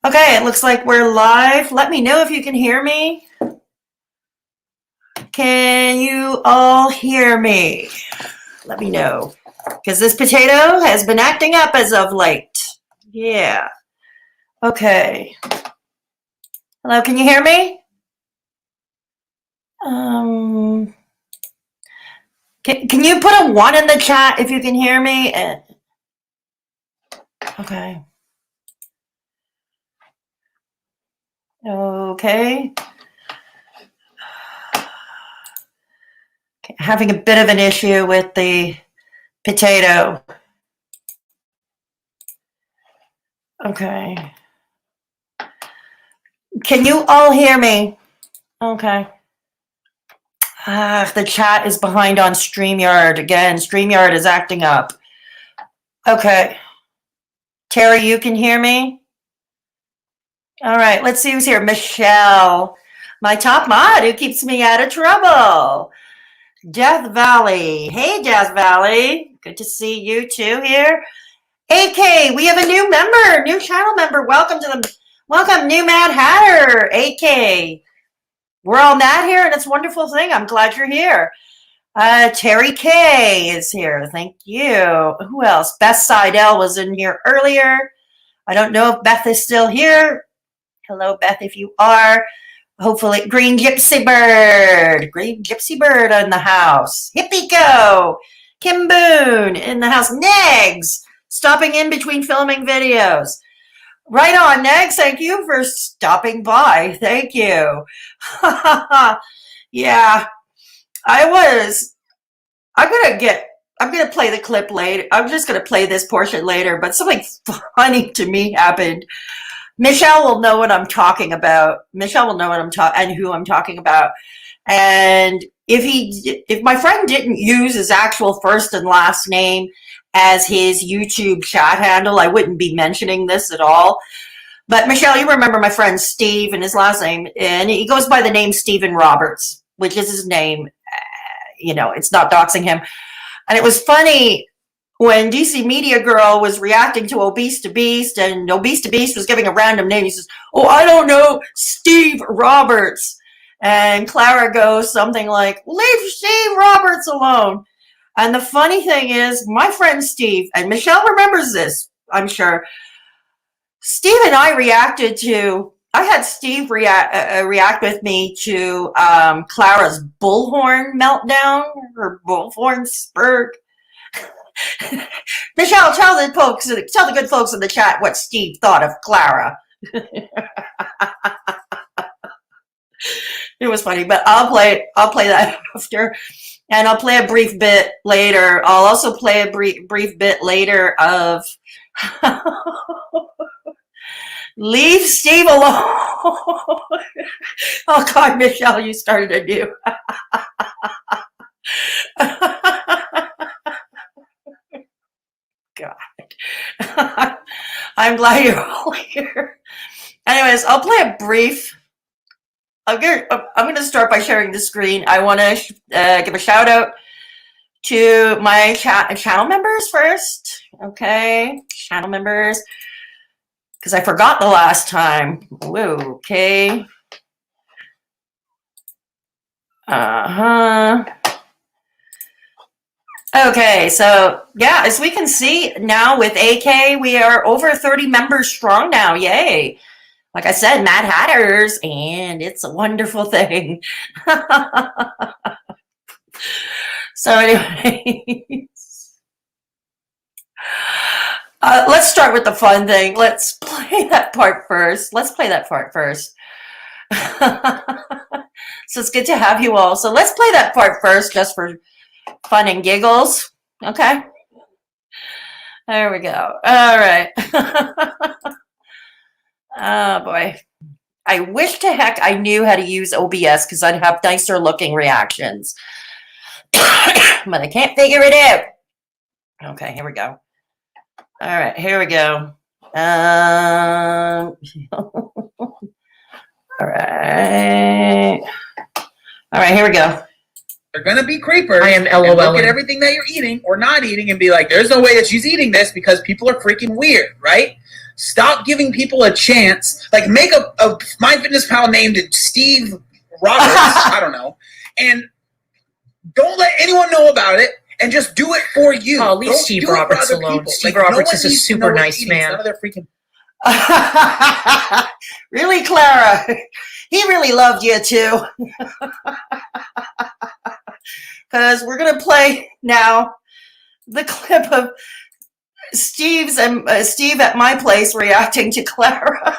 Okay, it looks like we're live. Let me know if you can hear me. Can you all hear me? Let me know. Because this potato has been acting up as of late. Yeah. Okay. Hello, can you hear me? Can you put a 1 in the chat if you can hear me? Okay. Okay. Having a bit of an issue with the potato. Okay. Can you all hear me? Okay. The chat is behind on StreamYard. Again, StreamYard is acting up. Okay. Terry, you can hear me? All right, let's see who's here. Michelle, my top mod who keeps me out of trouble. Death Valley. Hey, Death Valley. Good to see you too here. AK, we have a new member, new channel member. Welcome to the, welcome, new Mad Hatter, AK. We're all mad here, and it's a wonderful thing. I'm glad you're here. Terry K is here. Thank you. Who else? Beth Seidel was in here earlier. I don't know if Beth is still here. Hello, Beth, if you are. Hopefully, Green Gypsy Bird. Green Gypsy Bird in the house. Hippie Go. Kim Boone in the house. Negs, stopping in between filming videos. Right on, Negs. Thank you for stopping by. Thank you. Yeah, I'm gonna play the clip later. I'm just gonna play this portion later, but something funny to me happened. Michelle will know what I'm talking about. Michelle will know what I'm talking and who I'm talking about. And if my friend didn't use his actual first and last name as his YouTube chat handle, I wouldn't be mentioning this at all. But Michelle, you remember my friend Steve and his last name, and he goes by the name Stephen Roberts, which is his name. You know, it's not doxing him. And it was funny when DCmediagirl was reacting to Obese to Beast, and Obese to Beast was giving a random name. He says, "Oh, I don't know, Steve Roberts." And Clara goes something like, "Leave Steve Roberts alone." And the funny thing is, my friend Steve, and Michelle remembers this, I'm sure, Steve and I reacted to, I had Steve react with me to Clara's bullhorn meltdown, her bullhorn spurt. Michelle, tell the good folks in the chat what Steve thought of Clara. It was funny, but I'll play that after, and I'll play a brief bit later. I'll also play a brief bit later of leave Steve alone. Oh God, Michelle, you started anew. God. I'm glad you're all here. Anyways, I'll play a brief. I'm going to start by sharing the screen. I want to give a shout out to my channel members first. Okay, channel members, because I forgot the last time. Whoa, okay. Okay, so yeah, as we can see now with AK, we are over 30 members strong now. Yay. Like I said, Mad Hatters, and it's a wonderful thing. So anyways, let's start with the fun thing. Let's play that part first. So it's good to have you all. So let's play that part first, just for fun and giggles. Okay. There we go. All right. Oh boy. I wish to heck I knew how to use OBS, because I'd have nicer looking reactions. But I can't figure it out. Okay, here we go. All right, here we go. All right. All right, here we go. They're going to be creepers. I am LOL. Look at everything that you're eating or not eating and be like, there's no way that she's eating this because people are freaking weird, right? Stop giving people a chance. Like, make a MyFitnessPal named Steve Roberts. I don't know. And don't let anyone know about it. And just do it for you. Oh, leave Steve Roberts alone. Steve Roberts is a super nice man. None of their freaking... Really, Clara? He really loved you too. Because we're going to play now the clip of Steve at my place reacting to Clara.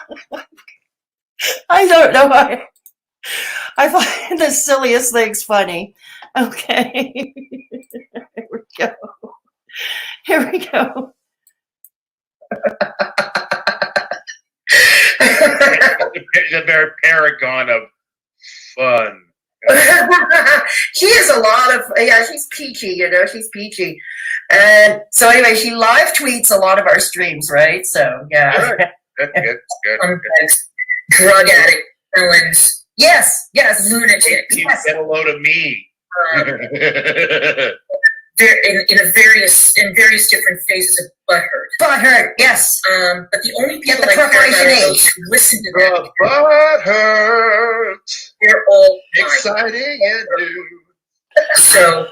I don't know why. I find the silliest things funny. Okay. Here we go. Here we go. It's a very paragon of fun. She has a lot of, she's peachy, you know, she's peachy. And so anyway, she live tweets a lot of our streams, right? So, yeah. Good. Drug addict, felons. Yes, Lunatics. Yes. Get a load of me. In various different phases of butthurt, yes. But the only people the I care about preparation are those who listen to them. Butthurt. They're all Exciting and new. So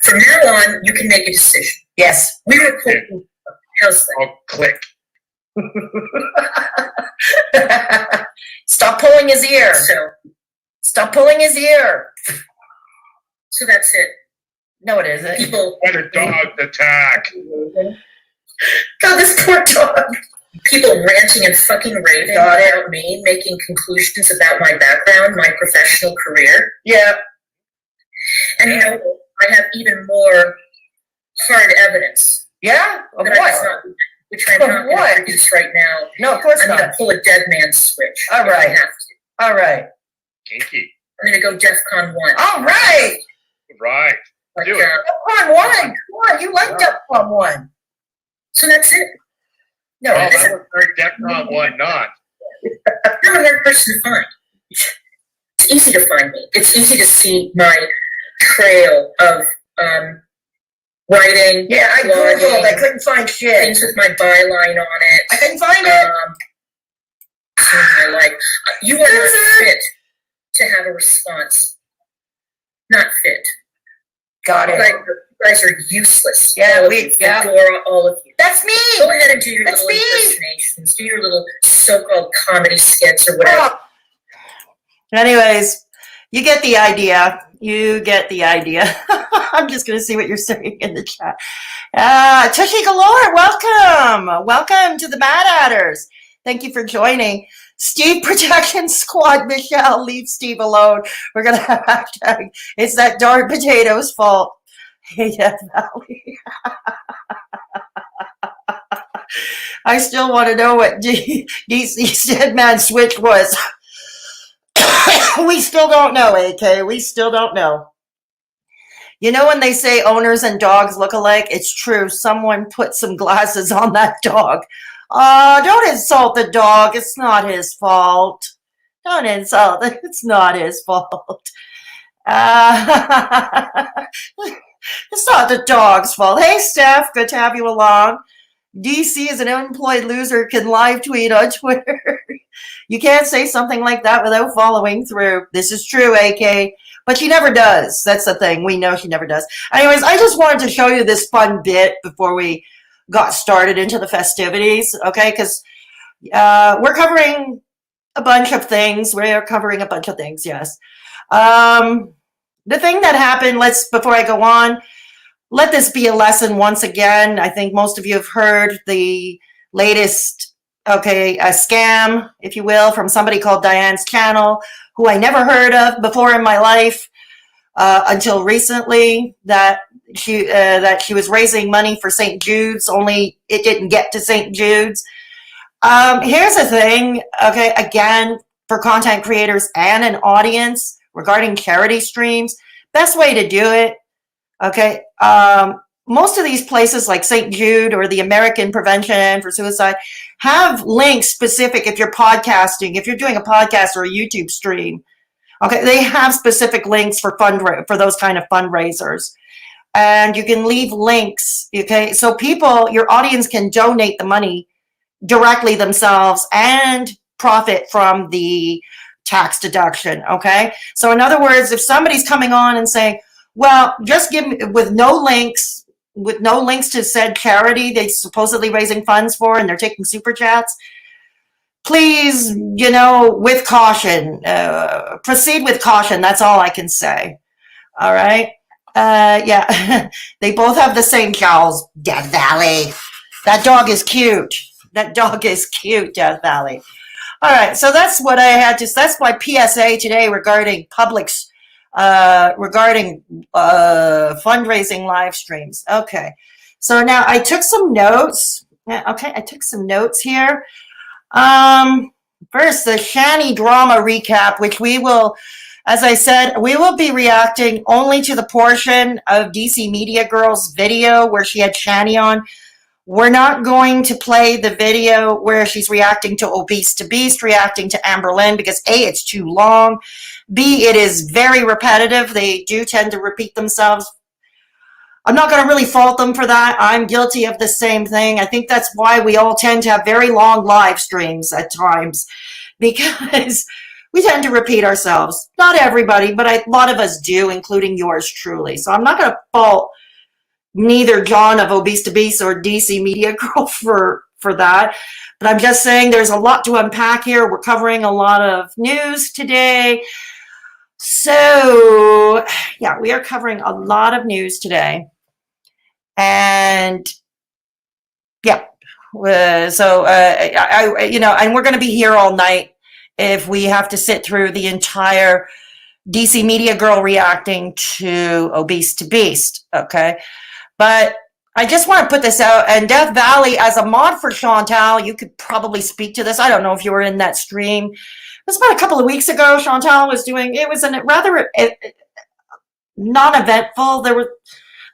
from now on, you can make a decision. Yes. We record. How's that? Oh, click. Stop pulling his ear. So that's it. No, it isn't. People. Let a dog attack. God, this poor dog. People ranting and fucking raving about me, making conclusions about my background, my professional career. Yeah. And you know, I have even more hard evidence. Yeah? Of that what? Which I'm not going to produce right now. No, of course I'm not. going to pull a dead man's switch. All right. If I have to. All right. Kinky. I'm going to go DEFCON 1. All right. Right. Like, Do it. DEFCON 1. Come on, you like DEFCON 1. So that's it. No, Well, that was very DEFCON 1 not. I'm a hard person to find. It's easy to find me. It's easy to see my trail of writing. Yeah, I Googled. I couldn't find shit. Things with my byline on it. I couldn't find it. My life. You are not fit to have a response. Not fit. Got it. You guys are useless. Yeah, Fedora, all of you. That's me. Go ahead and do your little impersonations. Do your little so-called comedy skits or whatever. Oh. Anyways, you get the idea. I'm just going to see what you're saying in the chat. Tushy Galore, welcome to the Mad Hatters. Thank you for joining. Steve Protection Squad, Michelle, leave Steve alone. We're going to have hashtag, it's that darn potato's fault. Hey, Death Valley. I still want to know what DC's Dead Man Switch was. We still don't know, AK. We still don't know. You know when they say owners and dogs look alike? It's true. Someone put some glasses on that dog. Don't insult the dog. It's not his fault. Don't insult it. It's not his fault. It's not the dog's fault. Hey, Steph. Good to have you along. DC is an unemployed loser, can live tweet on Twitter. You can't say something like that without following through. This is true, AK. But she never does. That's the thing. We know she never does. Anyways, I just wanted to show you this fun bit before we got started into the festivities, okay? Because we're covering a bunch of things. Yes. The thing that happened, before I go on, let this be a lesson once again. I think most of you have heard the latest, a scam, if you will, from somebody called Diane's Channel, who I never heard of before in my life until recently, that she was raising money for St. Jude's, only it didn't get to St. Jude's. Here's the thing, again, for content creators and an audience regarding charity streams, best way to do it, most of these places like St. Jude or the American Prevention for Suicide have links specific if you're podcasting, if you're doing a podcast or a YouTube stream. They have specific links for those kind of fundraisers. And you can leave links, so your audience can donate the money directly themselves and profit from the tax deduction. Okay. So in other words, if somebody's coming on and saying, well, just give me with no links to said charity they supposedly raising funds for, and they're taking super chats, please, with caution, proceed with caution. That's all I can say. All right. Yeah. They both have the same jowls. Death Valley. That dog is cute. Death Valley. All right. So that's what I had to, that's my PSA today regarding regarding fundraising live streams. Okay. So now I took some notes. Okay. I took some notes here. First, the Shanny drama recap, which we will, as I said, we will be reacting only to the portion of DCmediagirl's video where she had Shanny on. We're not going to play the video where she's reacting to Obese to Beast, reacting to Amberlynn, because A, it's too long. B, it is very repetitive. They do tend to repeat themselves. I'm not going to really fault them for that. I'm guilty of the same thing. I think that's why we all tend to have very long live streams at times, because we tend to repeat ourselves. Not everybody, but a lot of us do, including yours truly. So I'm not going to fault neither John of Obese to Beast or DCmediagirl for that. But I'm just saying there's a lot to unpack here. We're covering a lot of news today. So, yeah, we are covering a lot of news today. And yeah, and we're going to be here all night if we have to sit through the entire DCmediagirl reacting to Obese to Beast. Okay. But I just want to put this out, and Death Valley, as a mod for Chantal, you could probably speak to this. I don't know if you were in that stream. It was about a couple of weeks ago. Chantal was doing, it was a rather non-eventful. There was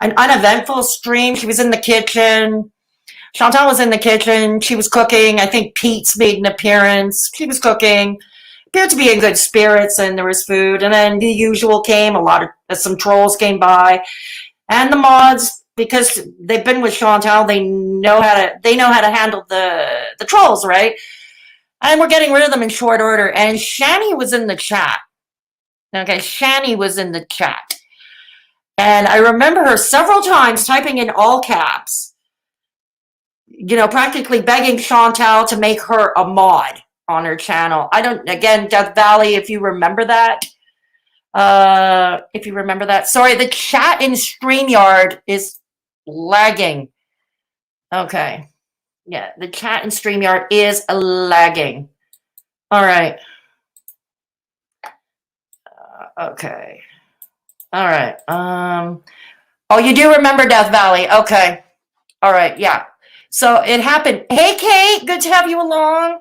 an uneventful stream. She was in the kitchen. Chantal was in the kitchen. She was cooking. I think Pete's made an appearance. She was cooking. Appeared to be in good spirits, and there was food. And then the usual came. Some trolls came by, and the mods, because they've been with Chantal, they know how to handle the trolls, right? And we're getting rid of them in short order. And Shanny was in the chat. Okay, Shanny was in the chat. And I remember her several times typing in all caps, practically begging Chantal to make her a mod on her channel. Death Valley, if you remember that. Sorry, the chat in StreamYard is lagging. Okay. Yeah, the chat in StreamYard is lagging. All right. Okay. All right. Oh, you do remember Death Valley. Okay. All right. Yeah. So it happened. Hey, Kate. Good to have you along.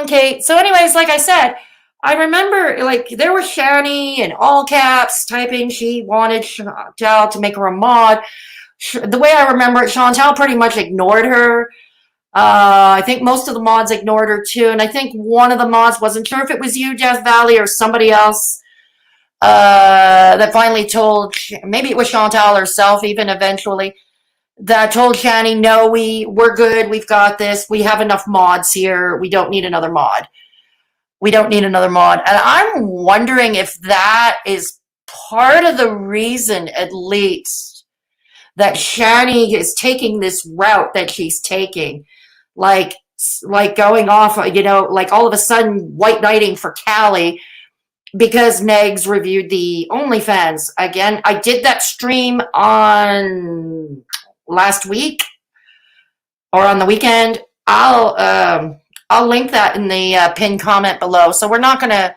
Kate. So anyways, like I said, I remember there was Shanny in all caps typing she wanted Chantal to make her a mod. The way I remember it, Chantal pretty much ignored her. I think most of the mods ignored her too. And I think one of the mods, wasn't sure if it was you, Death Valley, or somebody else, that finally told, maybe it was Chantal herself even eventually, that told Shanny, no, we're good, we've got this, we have enough mods here, we don't need another mod. And I'm wondering if that is part of the reason, at least, that Shanny is taking this route that she's taking. Like going off, all of a sudden white knighting for Callie, because Megs reviewed the OnlyFans. Again, I did that stream on last week or on the weekend. I'll link that in the pinned comment below. So we're not going to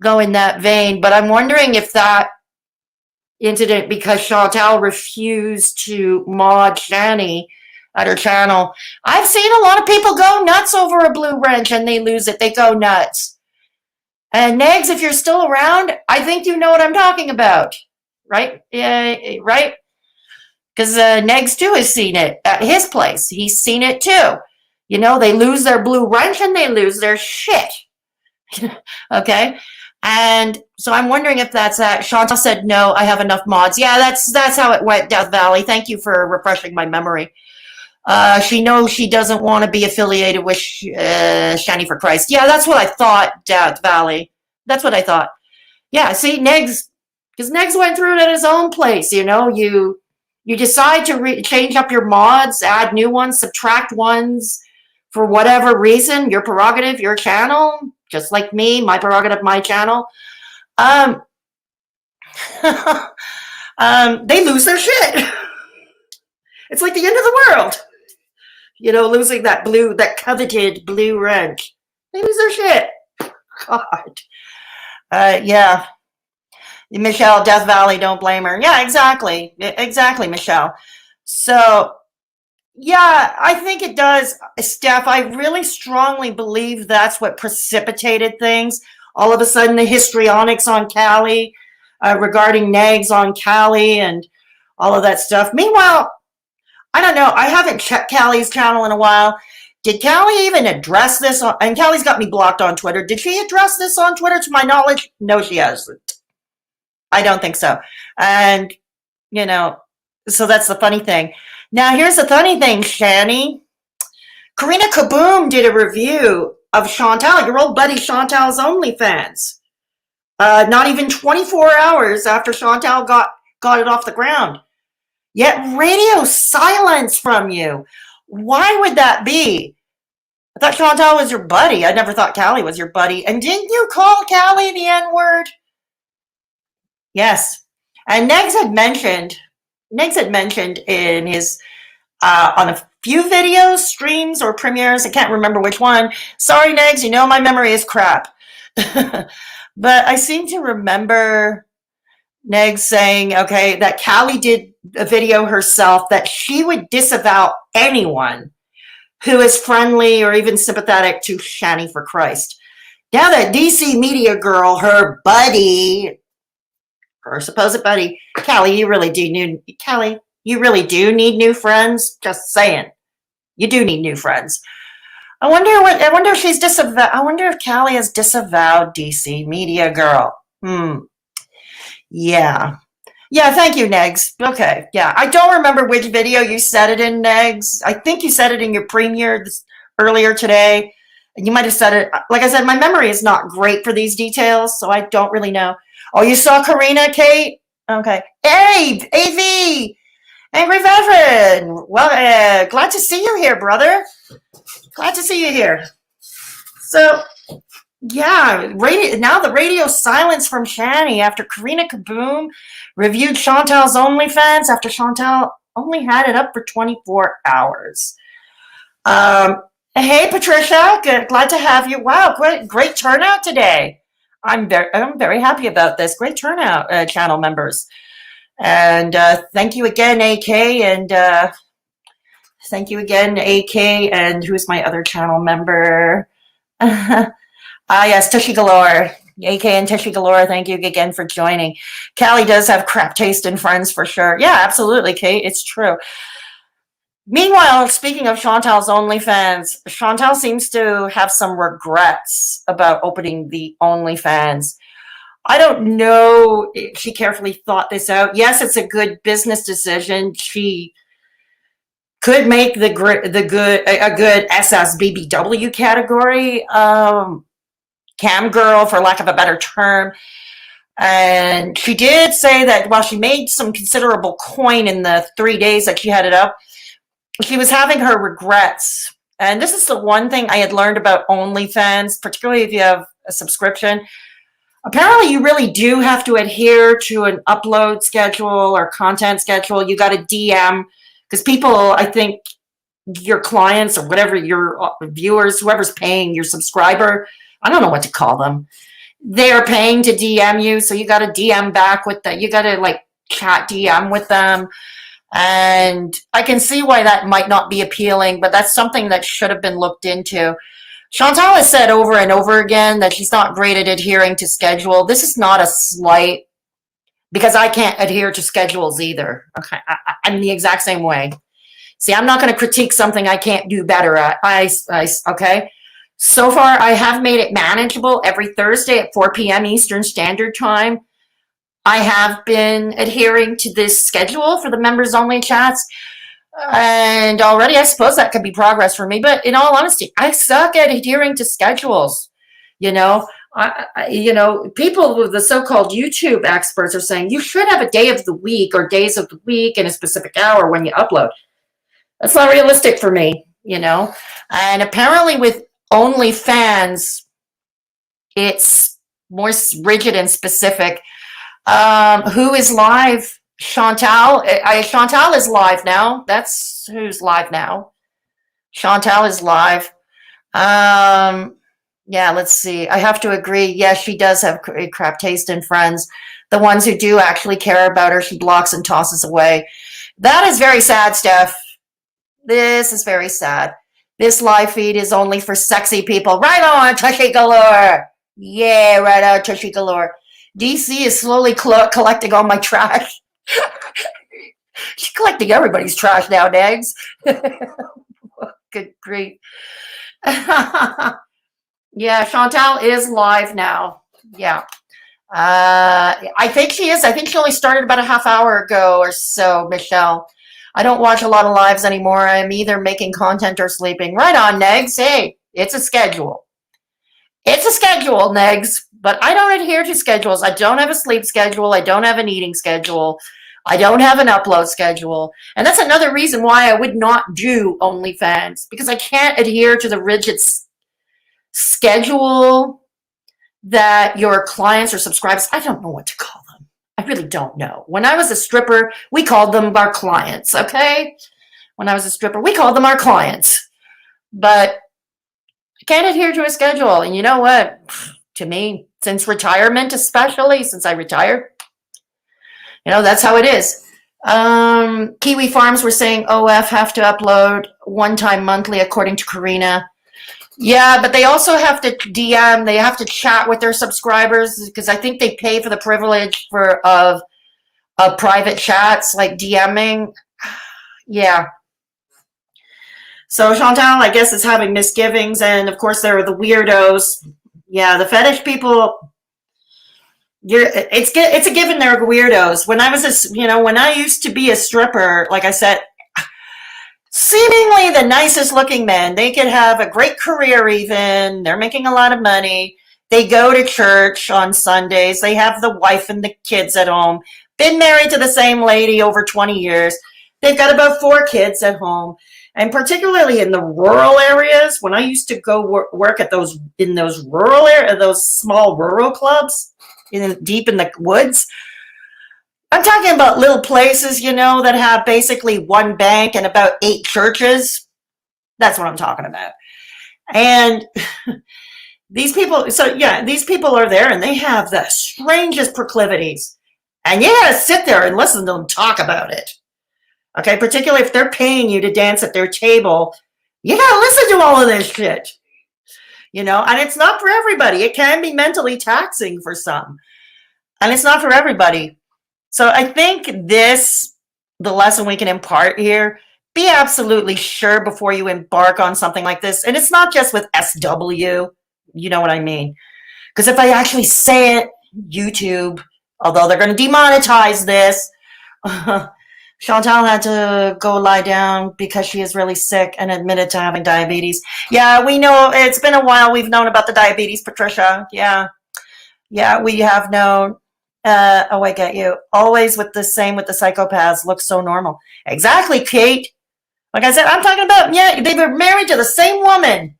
go in that vein, but I'm wondering if that incident, because Chantal refused to mod Shanny at her channel. I've seen a lot of people go nuts over a blue wrench and they lose it. They go nuts. And Negs, if you're still around, I think you know what I'm talking about, right? Right? Because Negs too has seen it at his place. He's seen it too. They lose their blue wrench and they lose their shit. Okay? And so I'm wondering if that's that. Chantal said, no, I have enough mods. Yeah, that's how it went, Death Valley. Thank you for refreshing my memory. She knows she doesn't want to be affiliated with Shannyforchrist. Yeah, that's what I thought, Death Valley. That's what I thought. Yeah, see, Negs, because Negs went through it at his own place, you know. You decide to change up your mods, add new ones, subtract ones for whatever reason, your prerogative, your channel, just like me, my prerogative, my channel. They lose their shit. It's like the end of the world. You know, losing that coveted blue wrench. They lose their shit. God. Yeah. Michelle, Death Valley, don't blame her. Yeah, exactly. Exactly, Michelle. So, yeah, I think it does, Steph. I really strongly believe that's what precipitated things. All of a sudden, the histrionics on Callie, regarding Negs on Callie, and all of that stuff. Meanwhile, I don't know. I haven't checked Callie's channel in a while. Did Callie even address this? And Callie's got me blocked on Twitter. Did she address this on Twitter to my knowledge? No, she hasn't. I don't think so. And, you know, so that's the funny thing. Now, here's the funny thing, Shanny. Karina Kaboom did a review of Chantal, your old buddy Chantal's OnlyFans. Not even 24 hours after Chantal got it off the ground. Yet radio silence from you. Why would that be? I thought Chantal was your buddy. I never thought Callie was your buddy. And didn't you call Callie the N-word? Yes. And Negs had mentioned in his, on a few videos, streams, or premieres, I can't remember which one. Sorry, Negs, you know my memory is crap. But I seem to remember Negs saying, okay, that Callie did a video herself that she would disavow anyone who is friendly or even sympathetic to Shannyforchrist. Now that DCmediagirl, her buddy, her supposed buddy, Callie, you really do need new friends. Just saying, you do need new friends. I wonder if she's disavowed. I wonder if Callie has disavowed DCmediagirl. Yeah. Yeah, thank you, Negs. Okay, yeah. I don't remember which video you said it in, Negs. I think you said it in your premiere earlier today. And you might have said it. Like I said, my memory is not great for these details, so I don't really know. Oh, you saw Karina, Kate? Okay. Hey, AV! Angry Veteran! Well, glad to see you here, brother. Glad to see you here. So, yeah, now the radio silence from Shanny after Karina Kaboom reviewed Chantal's OnlyFans after Chantal only had it up for 24 hours. Hey, Patricia, glad to have you. Wow, great turnout today. I'm very happy about this. Great turnout, channel members. And thank you again, AK, and thank you again, AK, and who's my other channel member? Yes, Tushy Galore. AK and Tushy Galore, thank you again for joining. Callie does have crap taste in friends for sure. Yeah, absolutely, Kate. It's true. Meanwhile, speaking of Chantal's OnlyFans, Chantal seems to have some regrets about opening the OnlyFans. I don't know if she carefully thought this out. Yes, it's a good business decision. She could make a good SSBBW category, cam girl, for lack of a better term. And she did say that while she made some considerable coin in the 3 days that she had it up, she was having her regrets. And this is the one thing I had learned about OnlyFans, particularly if you have a subscription. Apparently, you really do have to adhere to an upload schedule or content schedule. You got to DM, because people, I think, your clients or whatever, your viewers, whoever's paying, your subscriber, I don't know what to call them. They're paying to DM you, so you got to DM back with them. You got to like chat DM with them. And I can see why that might not be appealing, but that's something that should have been looked into. Chantal has said over and over again that she's not great at adhering to schedule. This is not a slight, because I can't adhere to schedules either. Okay, I'm the exact same way. See, I'm not going to critique something I can't do better at. Okay. So far, I have made it manageable every Thursday at 4 p.m. Eastern Standard Time. I have been adhering to this schedule for the members only chats. And already, I suppose that could be progress for me. But in all honesty, I suck at adhering to schedules. You know, people with the so-called YouTube experts are saying you should have a day of the week or days of the week and a specific hour when you upload. That's not realistic for me, And apparently with OnlyFans, it's more rigid and specific. Who is live? Chantal. Chantal is live now. That's who's live now. Chantal is live. Yeah, let's see. I have to agree. Yes, she does have crap taste in friends. The ones who do actually care about her, she blocks and tosses away. That is very sad, Steph. This is very sad. This live feed is only for sexy people. Right on, Tushy Galore. Yeah, right on, Tushy Galore. DC is slowly collecting all my trash. She's collecting everybody's trash now, Nags. Good grief. Yeah, Chantal is live now. Yeah. I think she is. I think she only started about a half hour ago or so, Michelle. I don't watch a lot of lives anymore. I'm either making content or sleeping. Right on, Negs. Hey, it's a schedule. It's a schedule, Negs. But I don't adhere to schedules. I don't have a sleep schedule. I don't have an eating schedule. I don't have an upload schedule. And that's another reason why I would not do OnlyFans, because I can't adhere to the rigid schedule that your clients or subscribers, I don't know what to call them. I really don't know. When I was a stripper, we called them our clients, okay? When I was a stripper, we called them our clients. But I can't adhere to a schedule. And you know what? To me, since retirement, especially since I retired, that's how it is. Kiwi Farms were saying OF have to upload one time monthly, according to Karina. Yeah, but they also have to DM. They have to chat with their subscribers because I think they pay for the privilege of private chats, like DMing. Yeah. So Chantal, I guess, is having misgivings, and of course there are the weirdos. Yeah, the fetish people. It's a given they're weirdos. When I was when I used to be a stripper, like I said, seemingly the nicest looking men, they could have a great career even. They're making a lot of money. They go to church on Sundays. They have the wife and the kids at home. Been married to the same lady over 20 years. They've got about 4 kids at home. And particularly in the rural areas, when I used to go work at those rural areas, those small rural clubs, deep in the woods. I'm talking about little places, that have basically one bank and about 8 churches. That's what I'm talking about. And these people are there and they have the strangest proclivities. And you gotta sit there and listen to them talk about it. Okay, particularly if they're paying you to dance at their table, you gotta listen to all of this shit. And it's not for everybody. It can be mentally taxing for some. And it's not for everybody. So I think the lesson we can impart here, be absolutely sure before you embark on something like this. And it's not just with SW, you know what I mean? Because if I actually say it, YouTube, although they're going to demonetize this, Chantal had to go lie down because she is really sick and admitted to having diabetes. Yeah, we know. It's been a while. We've known about the diabetes, Patricia. Yeah, we have known. I get you. Always with the psychopaths. Looks so normal. Exactly, Kate. Like I said, I'm talking about, they were married to the same woman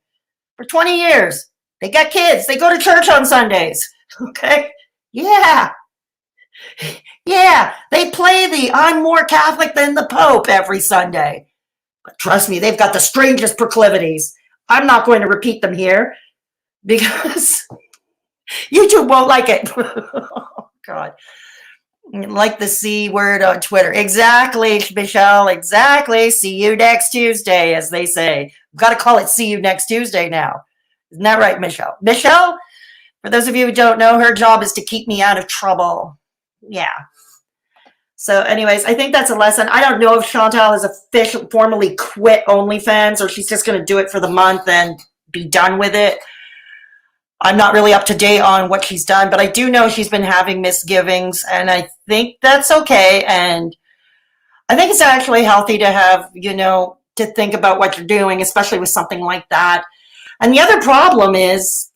for 20 years. They got kids. They go to church on Sundays. Okay? Yeah. Yeah, they play the I'm more Catholic than the Pope every Sunday. But trust me, they've got the strangest proclivities. I'm not going to repeat them here because YouTube won't like it. Oh, God. Like the C word on Twitter. Exactly, Michelle, exactly. See you next Tuesday, as they say. We've got to call it see you next Tuesday now. Isn't that right, Michelle? Michelle, for those of you who don't know, her job is to keep me out of trouble. Yeah. So anyways, I think that's a lesson. I don't know if Chantal has formally quit OnlyFans or she's just going to do it for the month and be done with it. I'm not really up to date on what she's done, but I do know she's been having misgivings, and I think that's okay. And I think it's actually healthy to have, to think about what you're doing, especially with something like that. And the other problem is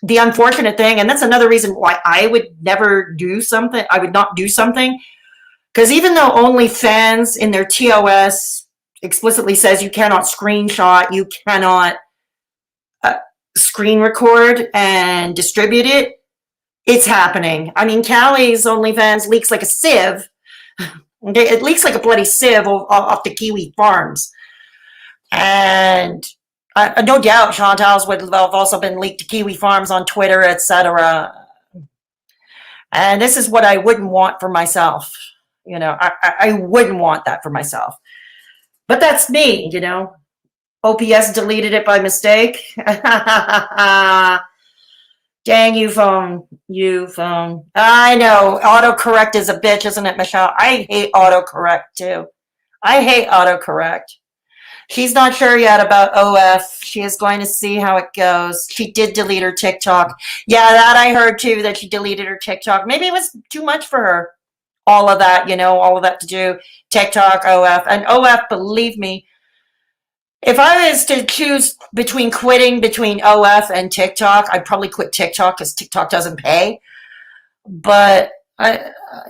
the unfortunate thing, and that's another reason why I would never do something. I would not do something, because even though OnlyFans in their TOS explicitly says you cannot screenshot, you cannot screen record and distribute it, it's happening. I mean, Callie's OnlyFans leaks like a sieve. Okay, it leaks like a bloody sieve off the Kiwi farms. And no doubt Chantal's would have also been leaked to Kiwi farms on Twitter, etc. And this is what I wouldn't want for myself. I wouldn't want that for myself. But that's me, OPS deleted it by mistake. Dang you, phone. You, phone. I know. Autocorrect is a bitch, isn't it, Michelle? I hate autocorrect, too. I hate autocorrect. She's not sure yet about OF. She is going to see how it goes. She did delete her TikTok. Yeah, that I heard, too, that she deleted her TikTok. Maybe it was too much for her. All of that, all of that to do. TikTok, OF. And OF, believe me, if I was to choose between OF and TikTok, I'd probably quit TikTok because TikTok doesn't pay. But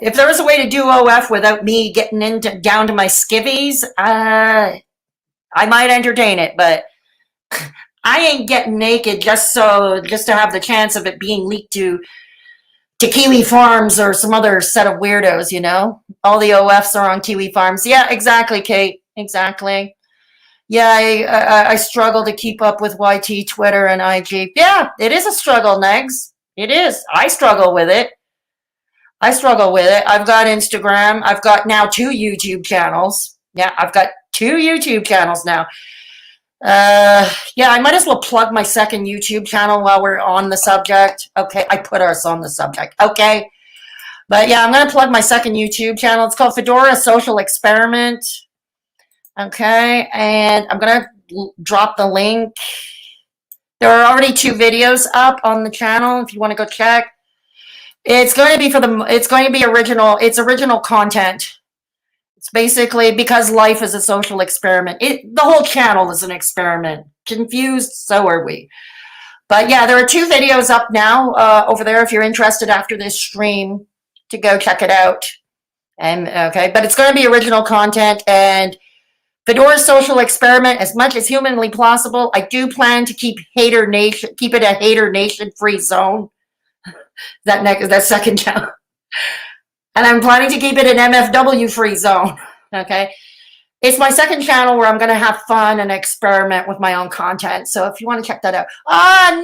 if there was a way to do OF without me getting down to my skivvies, I might entertain it. But I ain't getting naked just to have the chance of it being leaked to Kiwi Farms or some other set of weirdos. All the OFs are on Kiwi Farms. Yeah, exactly, Kate. Exactly. Yeah, I struggle to keep up with YT, Twitter, and IG. Yeah, it is a struggle, Negs. It is. I struggle with it. I've got Instagram. I've got now 2 YouTube channels. Yeah, I've got 2 YouTube channels now. Yeah, I might as well plug my second YouTube channel while we're on the subject. Okay, I put us on the subject. Okay. But yeah, I'm going to plug my second YouTube channel. It's called Fedora Social Experiment. Okay, and I'm going to drop the link. There are already 2 videos up on the channel if you want to go check. It's going to be original content. It's basically because life is a social experiment. The whole channel is an experiment. Confused, so are we. But yeah, there are 2 videos up now over there if you're interested after this stream to go check it out. And okay, but it's going to be original content and Fedora Social Experiment, as much as humanly possible. I do plan to keep it a Haydur Nation free zone. That second channel. And I'm planning to keep it an MFW free zone. Okay. It's my second channel where I'm going to have fun and experiment with my own content. So if you want to check that out.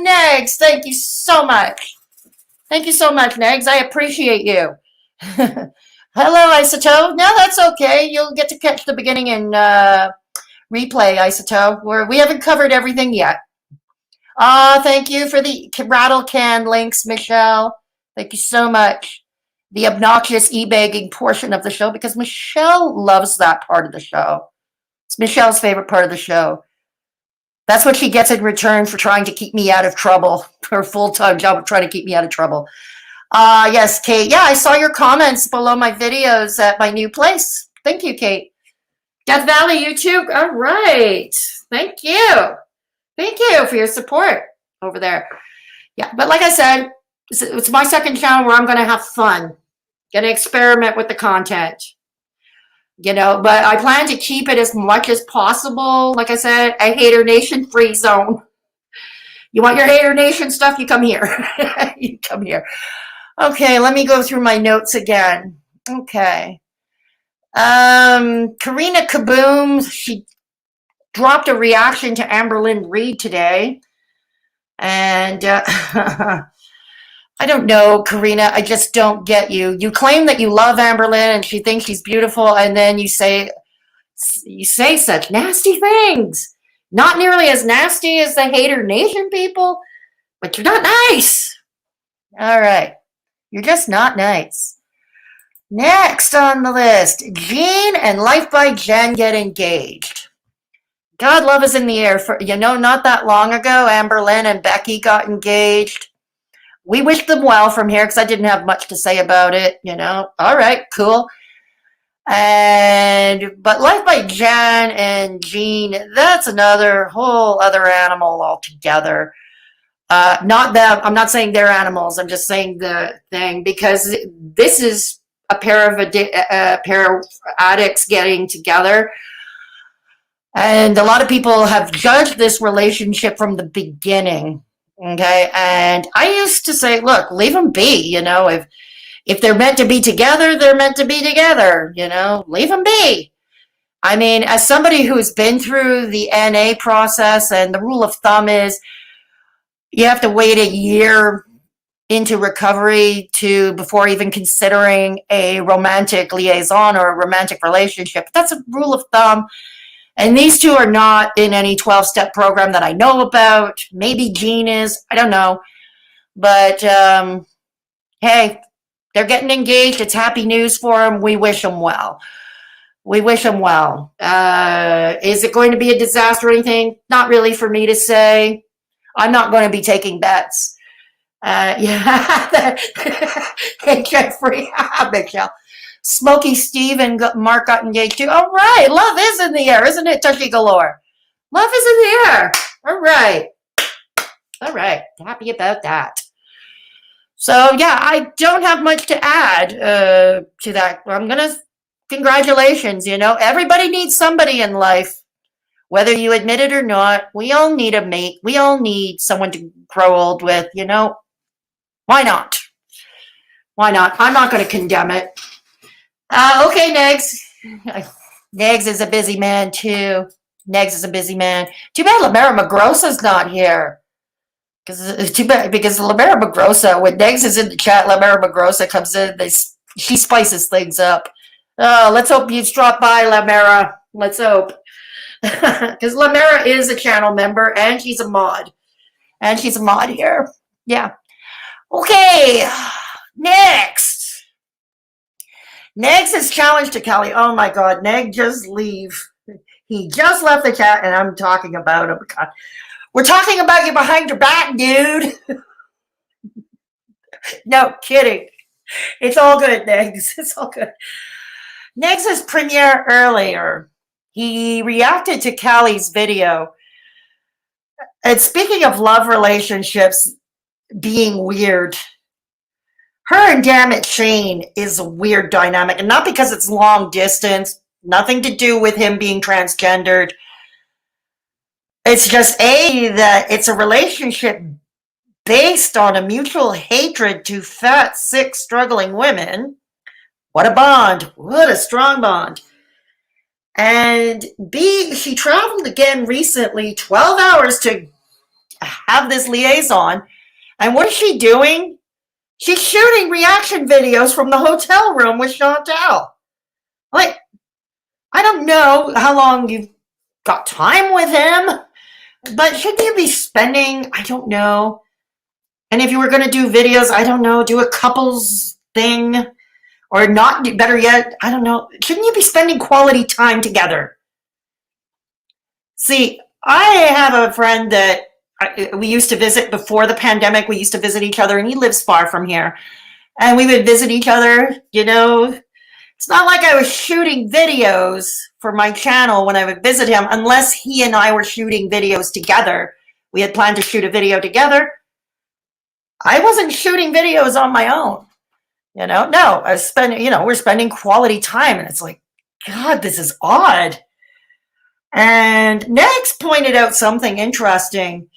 Negs, thank you so much. Thank you so much, Negs. I appreciate you. Hello, Isotope. No, that's okay. You'll get to catch the beginning in replay, Isotope, where we haven't covered everything yet. Thank you for the rattle can links, Michelle. Thank you so much. The obnoxious e-begging portion of the show, because Michelle loves that part of the show. It's Michelle's favorite part of the show. That's what she gets in return for trying to keep me out of trouble. Her full-time job of trying to keep me out of trouble. Yes, Kate. Yeah, I saw your comments below my videos at my new place. Thank you, Kate. Death Valley YouTube. All right. Thank you. Thank you for your support over there. Yeah, but like I said, it's my second channel where I'm going to have fun. Going to experiment with the content. But I plan to keep it as much as possible. Like I said, a Haydur Nation free zone. You want your Haydur Nation stuff? You come here. You come here. Okay, let me go through my notes again. Okay. Karina Kaboom, she dropped a reaction to Amberlynn Reid today. And I don't know, Karina, I just don't get you. You claim that you love Amberlynn and she thinks she's beautiful, and then you say such nasty things. Not nearly as nasty as the Haydur Nation people, but you're not nice. All right. You're just not nice. Next on the list, Jean and Life by Jen get engaged. God love is in the air. Not that long ago, Amberlynn and Becky got engaged. We wish them well from here because I didn't have much to say about it. All right, cool. But Life by Jan and Jean, that's another whole other animal altogether. Not them. I'm not saying they're animals. I'm just saying the thing, because this is a pair of addicts getting together. And a lot of people have judged this relationship from the beginning. Okay. And I used to say, look, leave them be. If they're meant to be together, they're meant to be together. Leave them be. I mean, as somebody who's been through the NA process, and the rule of thumb is you have to wait a year into recovery before even considering a romantic liaison or a romantic relationship. That's a rule of thumb. And these two are not in any 12-step program that I know about. Maybe Jean is. I don't know. But, hey, they're getting engaged. It's happy news for them. We wish them well. We wish them well. Is it going to be a disaster or anything? Not really for me to say. I'm not going to be taking bets. Yeah. Hey, Jeffrey. Michelle. Smokey Steve and Mark got engaged too. All right. Love is in the air, isn't it, Tushy Galore? Love is in the air. All right. All right. Happy about that. So, yeah, I don't have much to add to that. Congratulations, Everybody needs somebody in life. Whether you admit it or not, we all need a mate. We all need someone to grow old with, Why not? Why not? I'm not going to condemn it. Okay, Negs. Negs is a busy man, too. Negs is a busy man. Too bad Lamera Magrosa's not here. Too bad, because Lamera Magrosa, when Negs is in the chat, Lamera Magrosa comes in, she spices things up. Let's hope you drop by, Lamera. Let's hope. Because Lamera is a channel member, and she's a mod. And she's a mod here. Yeah. Okay. Next. Negs' challenge to Callie. Oh my God. Neg just leave. He just left the chat, and I'm talking about him. God. We're talking about you behind your back, dude. No, kidding. It's all good, Negs. It's all good. Negs' premiere earlier. He reacted to Callie's video. And speaking of love relationships being weird, her and Damn It Shane is a weird dynamic. And not because it's long distance, nothing to do with him being transgendered. It's just that it's a relationship based on a mutual hatred to fat, sick, struggling women. What a bond. What a strong bond. And she traveled again recently, 12 hours to have this liaison. And what is she doing? She's shooting reaction videos from the hotel room with Chantal. Like, I don't know how long you've got time with him, but shouldn't you be spending, I don't know. And if you were going to do videos, I don't know, do a couples thing. Or not, better yet, I don't know. Shouldn't you be spending quality time together? See, I have a friend that we used to visit before the pandemic. We used to visit each other, and he lives far from here. And we would visit each other, It's not like I was shooting videos for my channel when I would visit him, unless he and I were shooting videos together. We had planned to shoot a video together. I wasn't shooting videos on my own. No, I spend, we're spending quality time, and it's like, God, this is odd. And Next pointed out something interesting.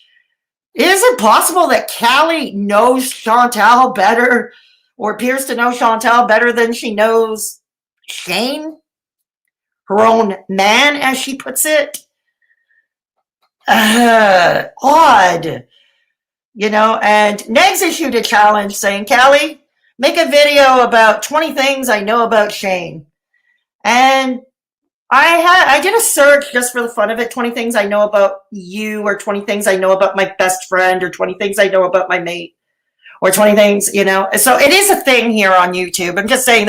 Is it possible that Callie knows Chantal better, or appears to know Chantal better than she knows Shane? Her own man, as she puts it? Odd. And Negs issued a challenge saying, Callie, make a video about 20 things I know about Shane. And I did a search just for the fun of it, 20 things I know about you, or 20 things I know about my best friend, or 20 things I know about my mate, or 20 things, So it is a thing here on YouTube. I'm just saying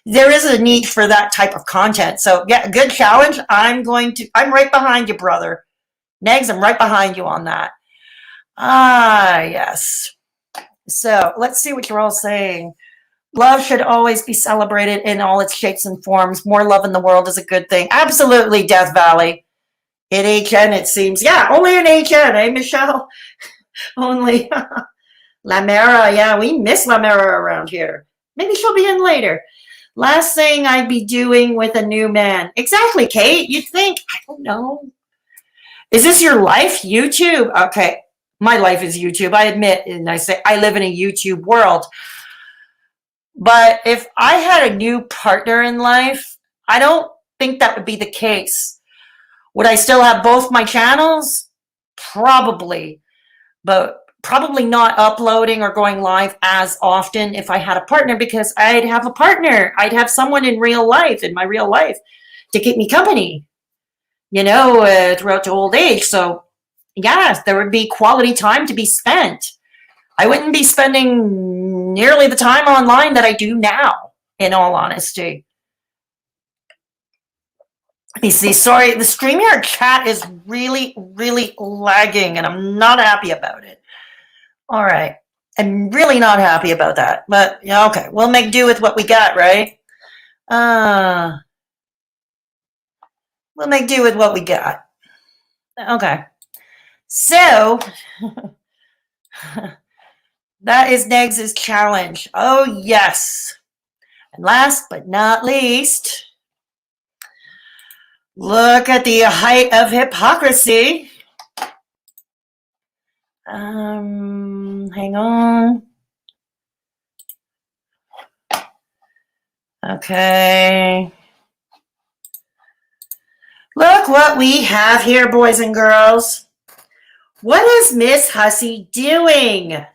there is a need for that type of content. So yeah, good challenge. I'm right behind you, brother. Negs, I'm right behind you on that. Yes. So let's see what you're all saying. Love should always be celebrated in all its shapes and forms. More love in the world is a good thing. Absolutely, Death Valley. In HN, it seems. Yeah, only in HN, eh, Michelle? Only. La Mera, yeah, we miss La Mera around here. Maybe she'll be in later. Last thing I'd be doing with a new man. Exactly, Kate. You'd think, I don't know. Is this your life? YouTube? Okay. My life is YouTube. I admit, and I say I live in a YouTube world. But if I had a new partner in life, I don't think that would be the case. Would I still have both my channels? Probably. But probably not uploading or going live as often if I had a partner, because I'd have a partner. I'd have someone in real life, in my real life, to keep me company, throughout to old age. So, yes, there would be quality time to be spent. I wouldn't be spending nearly the time online that I do now, in all honesty. Let me see. Sorry, the StreamYard chat is really, really lagging, and I'm not happy about it. All right. I'm really not happy about that. But, yeah, okay. We'll make do with what we got, right? We'll make do with what we got. Okay. So, that is Negs' challenge. Oh, yes. And last but not least, look at the height of hypocrisy. Hang on. Okay. Look what we have here, boys and girls. What is Miss Hussey doing?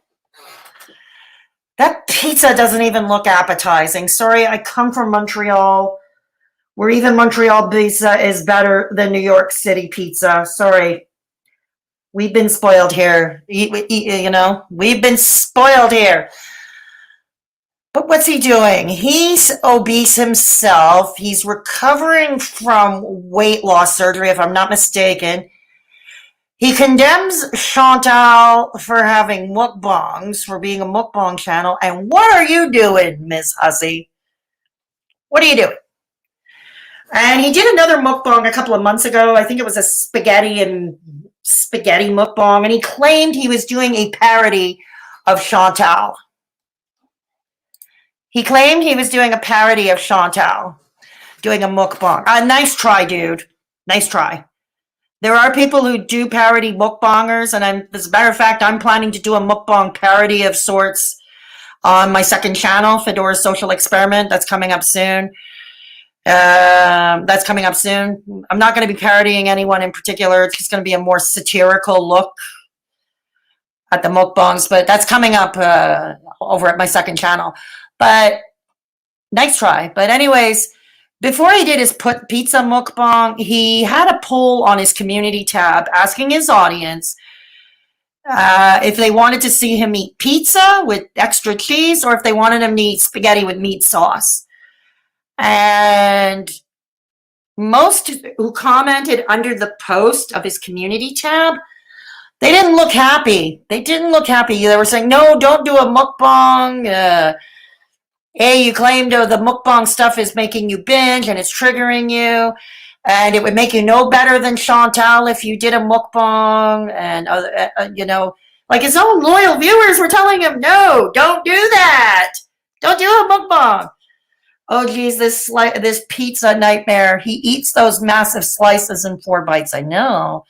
That pizza doesn't even look appetizing. Sorry, I come from Montreal, where even Montreal pizza is better than New York City pizza. Sorry. We've been spoiled here. We've been spoiled here. But what's he doing? He's obese himself. He's recovering from weight loss surgery, if I'm not mistaken. He condemns Chantal for having mukbangs, for being a mukbang channel. And what are you doing, Ms. Hussey? What are you doing? And he did another mukbang a couple of months ago. I think it was a spaghetti mukbang. And he claimed he was doing a parody of Chantal. He claimed he was doing a parody of Chantal, doing a mukbang. Nice try, dude. Nice try. There are people who do parody mukbangers, and as a matter of fact, I'm planning to do a mukbang parody of sorts on my second channel, Fedora Social Experiment. That's coming up soon. I'm not going to be parodying anyone in particular. It's just going to be a more satirical look at the mukbangs, but that's coming up over at my second channel. But nice try. But anyways, before he did his pizza mukbang, he had a poll on his community tab asking his audience if they wanted to see him eat pizza with extra cheese or if they wanted him to eat spaghetti with meat sauce. And most who commented under the post of his community tab, they didn't look happy. They were saying, no, don't do a mukbang. Hey, you claimed the mukbang stuff is making you binge and it's triggering you, and it would make you no better than Chantal if you did a mukbang, and like his own loyal viewers were telling him, no, don't do that. Don't do a mukbang. Oh, geez, this pizza nightmare. He eats those massive slices in 4 bites. I know.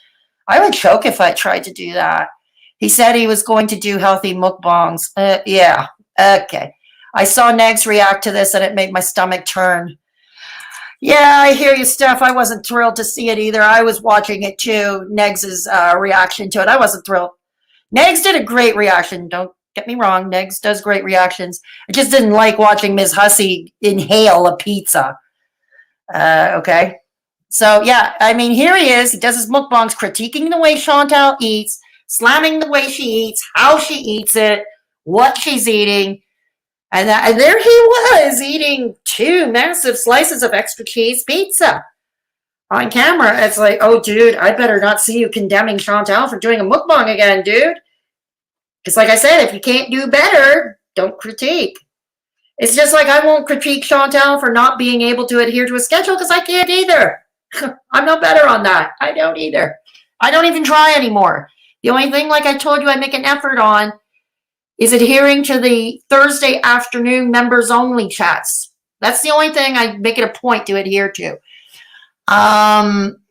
I would choke if I tried to do that. He said he was going to do healthy mukbangs. Yeah, okay. I saw Negs react to this, and it made my stomach turn. Yeah, I hear you, Steph. I wasn't thrilled to see it either. I was watching it too, Negs' reaction to it. I wasn't thrilled. Negs did a great reaction. Don't get me wrong. Negs does great reactions. I just didn't like watching Ms. Hussey inhale a pizza. Okay? So, yeah, I mean, here he is. He does his mukbangs, critiquing the way Chantal eats, slamming the way she eats, how she eats it, what she's eating. And there he was, eating 2 massive slices of extra cheese pizza on camera. It's like, oh, dude, I better not see you condemning Chantal for doing a mukbang again, dude. Because like I said, if you can't do better, don't critique. It's just like I won't critique Chantal for not being able to adhere to a schedule because I can't either. I'm no better on that. I don't either. I don't even try anymore. The only thing, like I told you, I make an effort on is adhering to the Thursday afternoon members only chats. That's the only thing I make it a point to adhere to.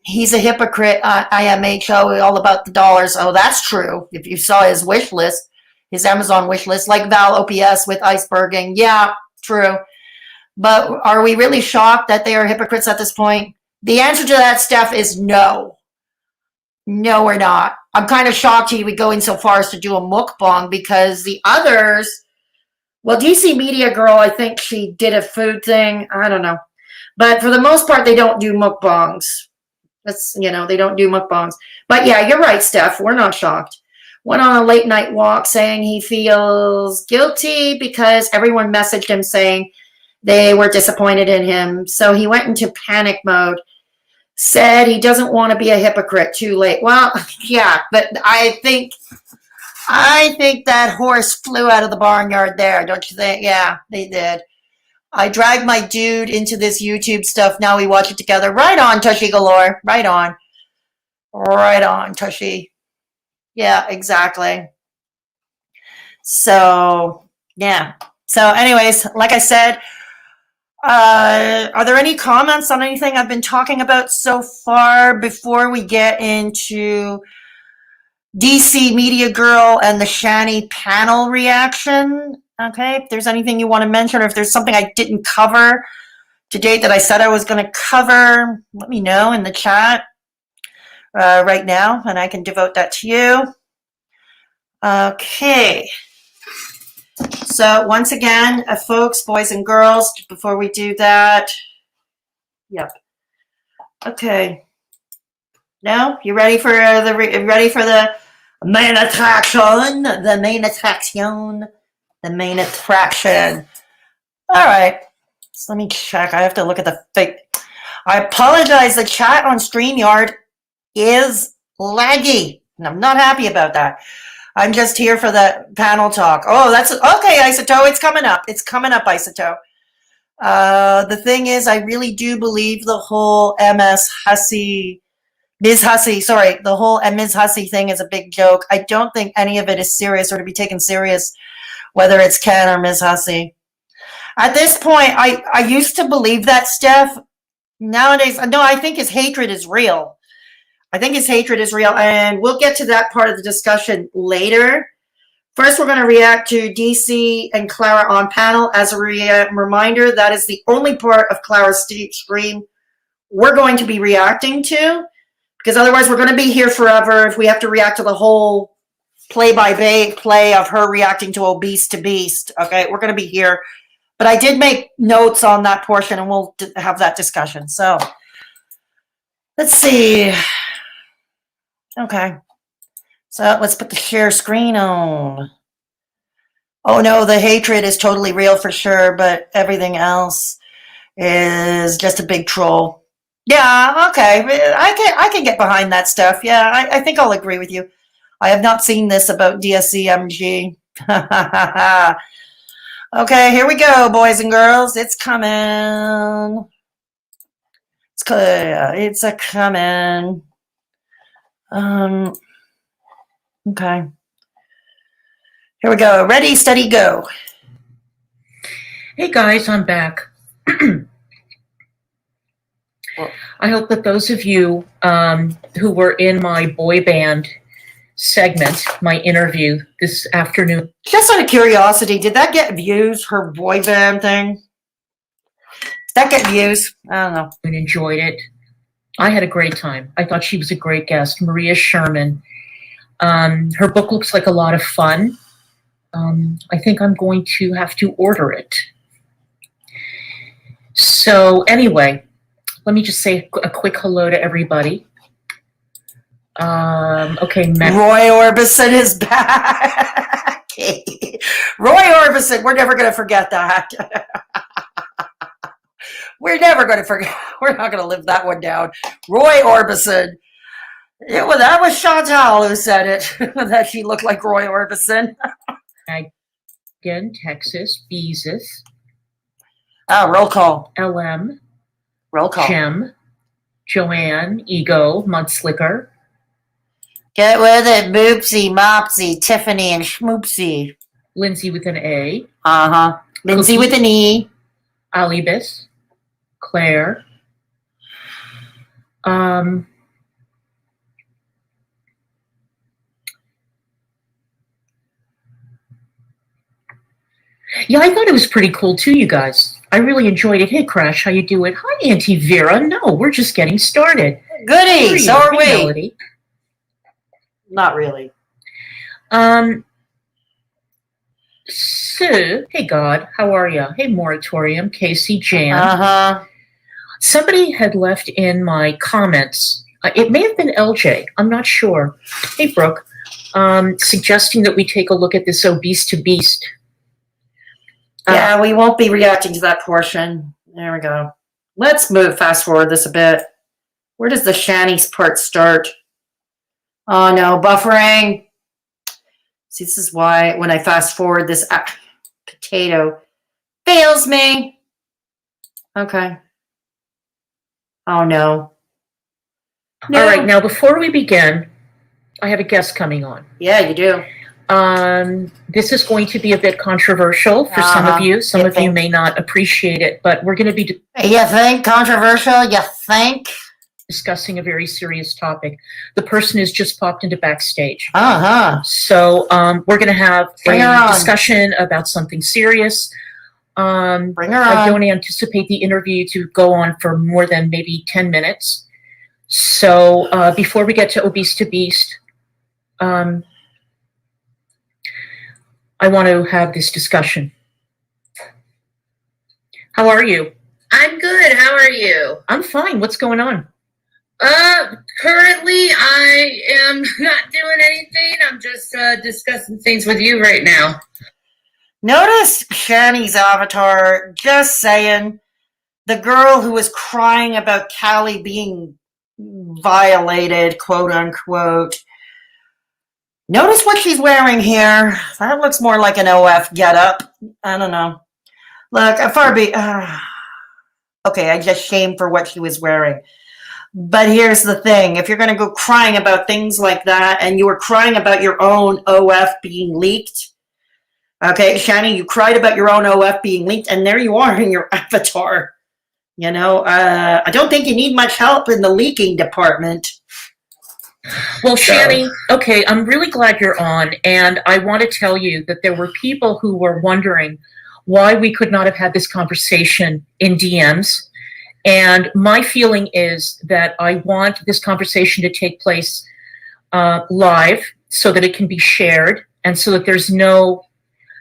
He's a hypocrite. IMHO, all about the dollars. Oh, that's true. If you saw his wish list, his Amazon wish list, like Val OPS with iceberging. Yeah, true. But are we really shocked that they are hypocrites at this point? The answer to that, Steph, is no. No, we're not. I'm kind of shocked he would go in so far as to do a mukbang because the others, well, DCmediagirl, I think she did a food thing. I don't know. But for the most part, they don't do mukbangs. That's, they don't do mukbangs. But yeah, you're right, Steph. We're not shocked. Went on a late night walk saying he feels guilty because everyone messaged him saying they were disappointed in him. So he went into panic mode. Said he doesn't want to be a hypocrite. Too late. Well, yeah, but I think that horse flew out of the barnyard there, don't you think? Yeah, they did. I dragged my dude into this YouTube stuff. Now we watch it together. Right on, Tushy Galore. Right on. Right on, Tushy. Yeah, exactly. So, yeah. So, anyways, like I said, are there any comments on anything I've been talking about so far before we get into DCmediagirl and the Shanny panel reaction? Okay, if there's anything you want to mention or if there's something I didn't cover today that I said I was going to cover, let me know in the chat right now and I can devote that to you. Okay. So once again, folks, boys and girls, before we do that, yep. Okay. Now, you ready for the main attraction? The main attraction. The main attraction. All right. So let me check. I have to look at the fake. I apologize. The chat on StreamYard is laggy, and I'm not happy about that. I'm just here for the panel talk. Oh, that's okay, Isoto. It's coming up. It's coming up, Isoto. The thing is, I really do believe the whole Ms. Hussey thing is a big joke. I don't think any of it is serious or to be taken serious, whether it's Ken or Ms. Hussey. At this point, I used to believe that, Steph. Nowadays, no, I think his hatred is real. And we'll get to that part of the discussion later. First, we're going to react to DC and Clara on panel. As a reminder, that is the only part of Clara's stream we're going to be reacting to, because otherwise we're going to be here forever if we have to react to the whole play-by-play of her reacting to Obese to Beast. Okay, we're going to be here. But I did make notes on that portion, and we'll have that discussion. So, let's see. Okay. So let's put the share screen on. Oh no, the hatred is totally real for sure, but everything else is just a big troll. Yeah, okay. I can get behind that stuff. Yeah, I think I'll agree with you. I have not seen this about DCMG. Okay, here we go, boys and girls. It's coming. It's a coming. Okay. Here we go. Ready, steady, go. Hey guys, I'm back. I hope that those of you who were in my boy band segment, my interview this afternoon. Just out of curiosity, did that get views, her boy band thing? Did that get views? I don't know. And enjoyed it. I had a great time. I thought she was a great guest, Maria Sherman. Her book looks like a lot of fun. I think I'm going to have to order it. So anyway, let me just say a quick hello to everybody. Okay, Roy Orbison is back. Roy Orbison, we're never going to forget that. We're never going to forget. We're not going to live that one down. Roy Orbison. That was Chantal who said it, that she looked like Roy Orbison. Again, Texas, Beezus. Oh, roll call. LM, Roll call. Jem, Joanne, Ego, Mudslicker, Get with it, Boopsy, Mopsy, Tiffany, and Schmoopsy. Lindsay with an A, Lindsay with an E. Alibis, Claire, yeah, I thought it was pretty cool too, you guys. I really enjoyed it. Hey, Crash, how you doing? Hi, Auntie Vera. No, we're just getting started. Goody, so are we. Melody. Not really. So, hey, God, how are you? Hey, Moratorium, Casey, Jan. Somebody had left in my comments. It may have been LJ. I'm not sure. Hey, Brooke, suggesting that we take a look at this obese to beast. Yeah, we won't be reacting to that portion. There we go. Let's fast forward this a bit. Where does the Shanny's part start? Oh no, buffering. See, this is why when I fast forward this potato fails me. Okay. Oh no. All right, now before we begin, I have a guest coming on. Yeah, you do. This is going to be a bit controversial for some of you. Some of you may not appreciate it, but we're going to be You think controversial? You think? Discussing a very serious topic. The person has just popped into backstage. So we're going to have Bring her a on. discussion about something serious. Bring her I on. don't anticipate the interview to go on for more than maybe 10 minutes. So before we get to Obese to Beast, I want to have this discussion. How are you? I'm good. How are you? I'm fine. What's going on? Currently I am not doing anything. I'm just discussing things with you right now. Notice Shanny's avatar, just saying, the girl who was crying about Callie being violated, quote unquote. Notice what she's wearing here. That looks more like an OF getup. I don't know. Look, okay, I just shamed for what she was wearing. But here's the thing. If you're going to go crying about things like that, and you were crying about your own OF being leaked, okay, Shanny, you cried about your own OF being leaked, and there you are in your avatar. You know, I don't think you need much help in the leaking department. Well, Shanny, okay, I'm really glad you're on, and I want to tell you that there were people who were wondering why we could not have had this conversation in DMs, and my feeling is that I want this conversation to take place live so that it can be shared, and so that there's no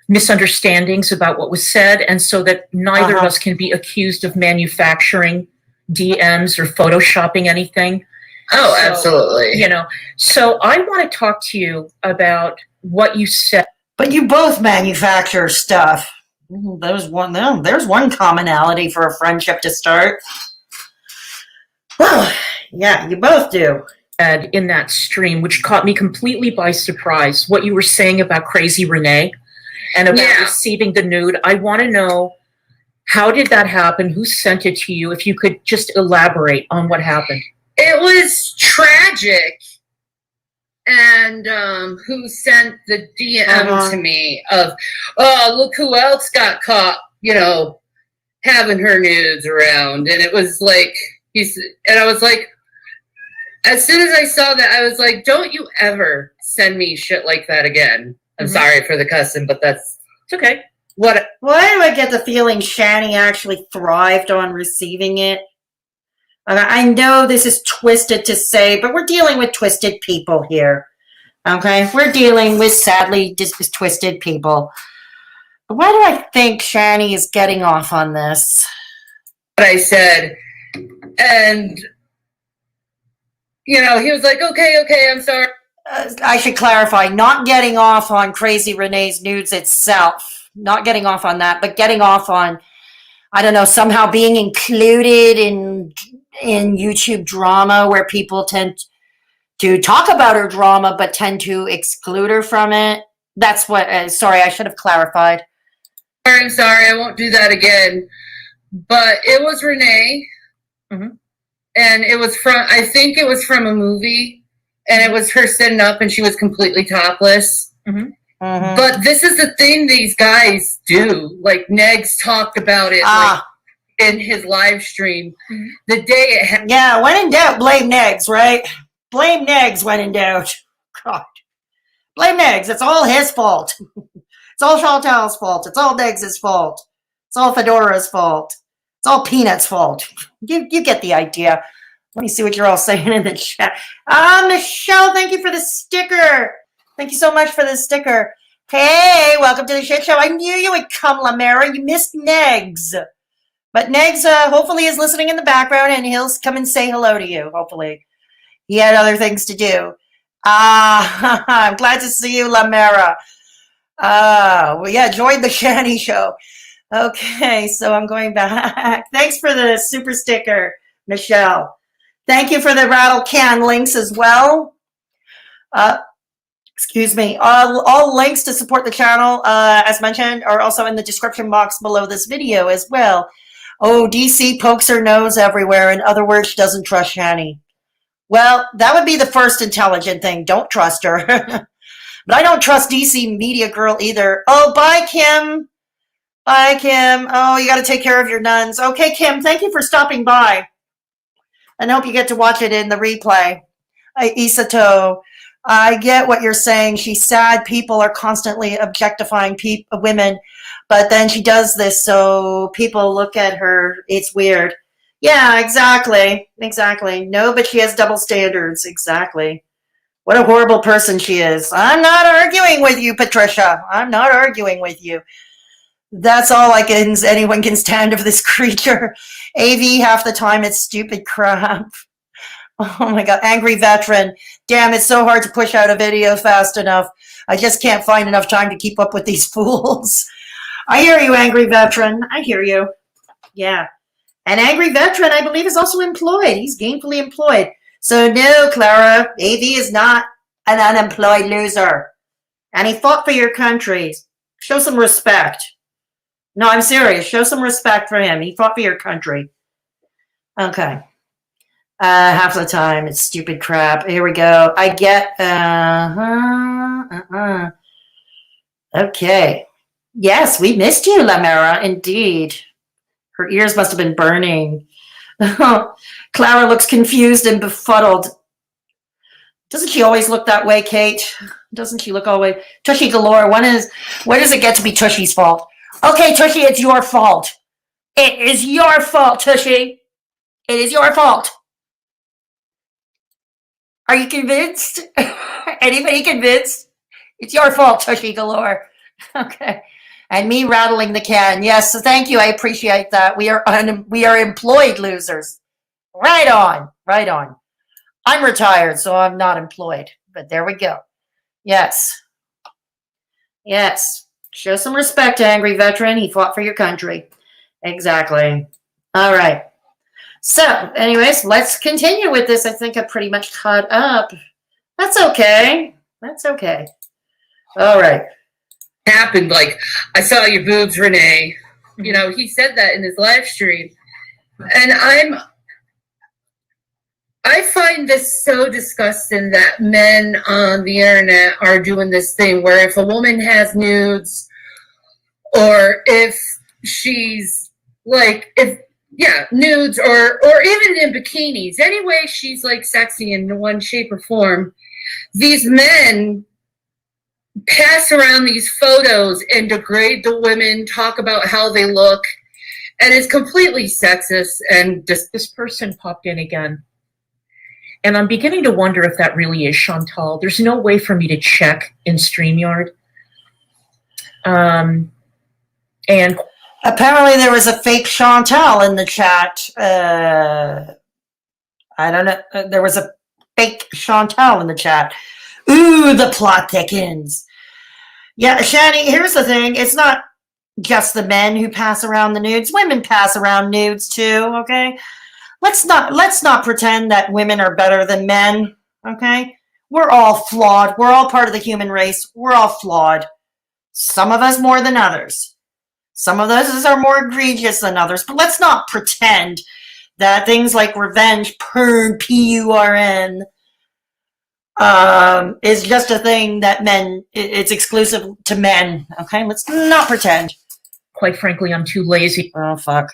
misunderstandings about what was said, and so that neither of us can be accused of manufacturing DMs or photoshopping anything. Oh, So, absolutely. You know, so I want to talk to you about what you said. But you both manufacture stuff. There's one commonality for a friendship to start. Well, yeah, you both do. In that stream, which caught me completely by surprise, what you were saying about Crazy Renee and about receiving the nude. I want to know, how did that happen? Who sent it to you? If you could just elaborate on what happened. It was tragic. And who sent the DM to me of, oh, look who else got caught, you know, having her nudes around. And it was like, and I was like, as soon as I saw that, I was like, don't you ever send me shit like that again. I'm sorry for the cussing, but it's okay. Why do I get the feeling Shanny actually thrived on receiving it? I know this is twisted to say, but we're dealing with twisted people here. Okay? We're dealing with, sadly, just twisted people. But why do I think Shanny is getting off on this? What I said. And, you know, he was like, okay, I'm sorry. I should clarify, not getting off on Crazy Renee's nudes itself. Not getting off on that, but getting off on, I don't know, somehow being included in YouTube drama where people tend to talk about her drama but tend to exclude her from it. That's what, sorry, I should have clarified. I'm sorry, I won't do that again. but it was Renee. Mhm. And it was I think it was from a movie, and it was her sitting up and she was completely topless. Mhm. Mhm. But this is the thing these guys do. Like Negs talked about it like, in his live stream. Mhm. The day it happened. Yeah, when in doubt, blame Negs, right? Blame Negs when in doubt. God. Blame Negs. It's all his fault. It's all Chantal's fault. It's all Negs' fault. It's all Fedora's fault. It's all Peanut's fault. You get the idea. Let me see what you're all saying in the chat. Michelle, thank you for the sticker. Thank you so much for the sticker. Hey, welcome to the shit show. I knew you would come, Lamera. You missed Negs. But Negs hopefully is listening in the background, and he'll come and say hello to you, hopefully. He had other things to do. I'm glad to see you, Lamera. Well, yeah, join the Shanny show. Okay, so I'm going back. Thanks for the super sticker, Michelle. Thank you for the rattle can links as well. Excuse me. All links to support the channel, as mentioned, are also in the description box below this video as well. Oh, DC pokes her nose everywhere. In other words, she doesn't trust Shanny. Well, that would be the first intelligent thing. Don't trust her. But I don't trust DCmediagirl either. Oh, bye, Kim. Bye, Kim. Oh, you got to take care of your nuns. Okay, Kim, thank you for stopping by. And I hope you get to watch it in the replay. Isato, I get what you're saying. She's sad. People are constantly objectifying women. But then she does this, so people look at her. It's weird. Yeah, exactly. Exactly. No, but she has double standards. Exactly. What a horrible person she is. I'm not arguing with you, Patricia. I'm not arguing with you. That's all anyone can stand of this creature. AV, half the time, it's stupid crap. Oh my God, angry veteran. Damn, it's so hard to push out a video fast enough. I just can't find enough time to keep up with these fools. I hear you, angry veteran. I hear you. Yeah. And angry veteran, I believe, is also employed. He's gainfully employed. So no, Clara, AV is not an unemployed loser. And he fought for your country. Show some respect. No, I'm serious. Show some respect for him. He fought for your country. Okay. Half the time, it's stupid crap. Here we go. I get, Okay. Yes, we missed you, Lamera. Indeed. Her ears must have been burning. Clara looks confused and befuddled. Doesn't she always look that way, Kate? Doesn't she look always? Tushy galore. When does it get to be Tushy's fault? Okay, Tushy, it's your fault. It is your fault, Tushy. It is your fault. Are you convinced? Anybody convinced? It's your fault, Tushy galore. Okay. And me rattling the can. Yes, so thank you. I appreciate that. We are employed losers. Right on. Right on. I'm retired, so I'm not employed. But there we go. Yes. Yes. Show some respect, angry veteran. He fought for your country. Exactly. All right. So, anyways, let's continue with this. I think I pretty much caught up. That's okay. That's okay. All right. Happened like, I saw your boobs, Renee. You know, he said that in his live stream. And I find this so disgusting that men on the internet are doing this thing where if a woman has nudes or if she's like, nudes or even in bikinis, anyway, she's like sexy in one shape or form. These men pass around these photos and degrade the women, talk about how they look, and it's completely sexist. And This person popped in again. And I'm beginning to wonder if that really is Chantal. There's no way for me to check in StreamYard. And apparently there was a fake Chantal in the chat. I don't know. There was a fake Chantal in the chat. Ooh, the plot thickens. Yeah, Shanny, here's the thing. It's not just the men who pass around the nudes. Women pass around nudes too, okay? Let's not pretend that women are better than men, okay? We're all flawed. We're all part of the human race. We're all flawed. Some of us more than others. Some of those are more egregious than others, but let's not pretend that things like revenge, purn, P-U-R-N, is just a thing that it's exclusive to men. Okay, let's not pretend. Quite frankly, I'm too lazy. Oh, fuck.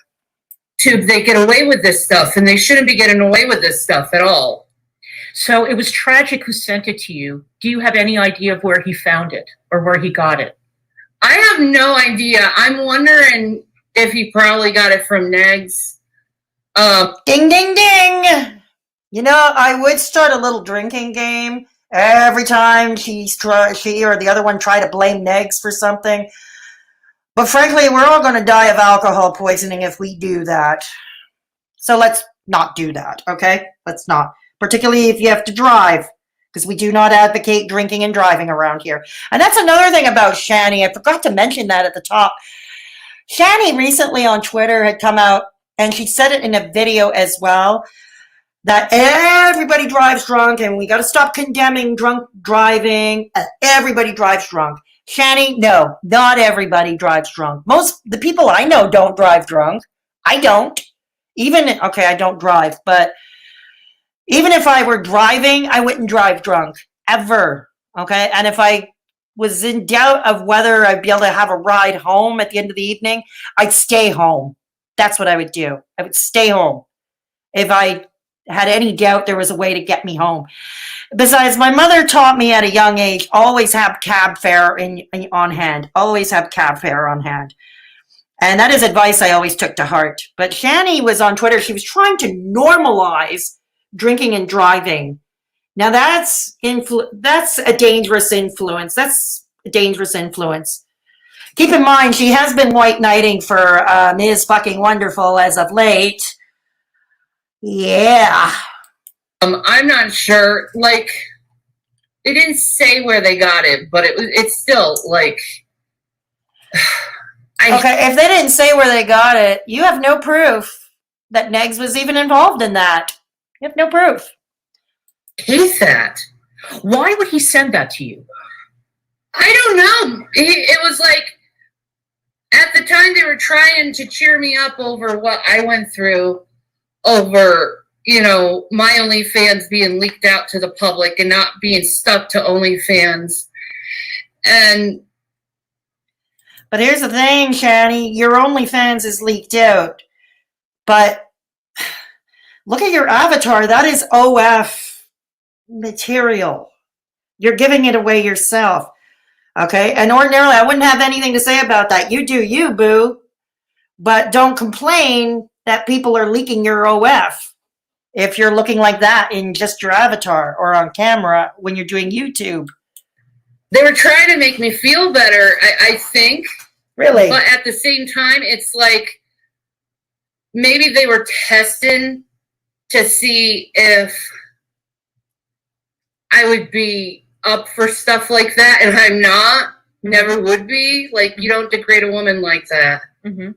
They get away with this stuff, and they shouldn't be getting away with this stuff at all. So it was Tragic who sent it to you. Do you have any idea of where he found it or where he got it? I have no idea. I'm wondering if he probably got it from Negs. Ding, ding, ding. You know, I would start a little drinking game every time she or the other one try to blame Negs for something. But frankly, we're all going to die of alcohol poisoning if we do that. So let's not do that, okay? Let's not. Particularly if you have to drive, because we do not advocate drinking and driving around here. And that's another thing about Shanny. I forgot to mention that at the top. Shanny recently on Twitter had come out, and she said it in a video as well, that everybody drives drunk, and we got to stop condemning drunk driving. Everybody drives drunk. Shanny, no, not everybody drives drunk. The people I know don't drive drunk. I don't. I don't drive, but even if I were driving, I wouldn't drive drunk, ever, okay? And if I was in doubt of whether I'd be able to have a ride home at the end of the evening, I'd stay home. That's what I would do. I would stay home. If I had any doubt there was a way to get me home. Besides, my mother taught me at a young age, always have cab fare on hand. Always have cab fare on hand. And that is advice I always took to heart. But Shanny was on Twitter. She was trying to normalize drinking and driving. Now that's a dangerous influence. That's a dangerous influence. Keep in mind, she has been white knighting for Ms. Fucking Wonderful as of late. Yeah. I'm not sure. Like, they didn't say where they got it, but it's still like. Okay, if they didn't say where they got it, you have no proof that Negs was even involved in that. You have no proof. Hate that. Why would he send that to you? I don't know. It was like, at the time they were trying to cheer me up over what I went through over, my OnlyFans being leaked out to the public and not being stuck to OnlyFans. But here's the thing, Shanny, your OnlyFans is leaked out. But look at your avatar. That is OF material. You're giving it away yourself. Okay? And ordinarily, I wouldn't have anything to say about that. You do you, boo. But don't complain that people are leaking your OF if you're looking like that in just your avatar or on camera when you're doing YouTube. They were trying to make me feel better, I think. Really? But at the same time, it's like maybe they were testing to see if I would be up for stuff like that, and I'm not. Never would be. Like, you don't degrade a woman like that. Mm-hmm.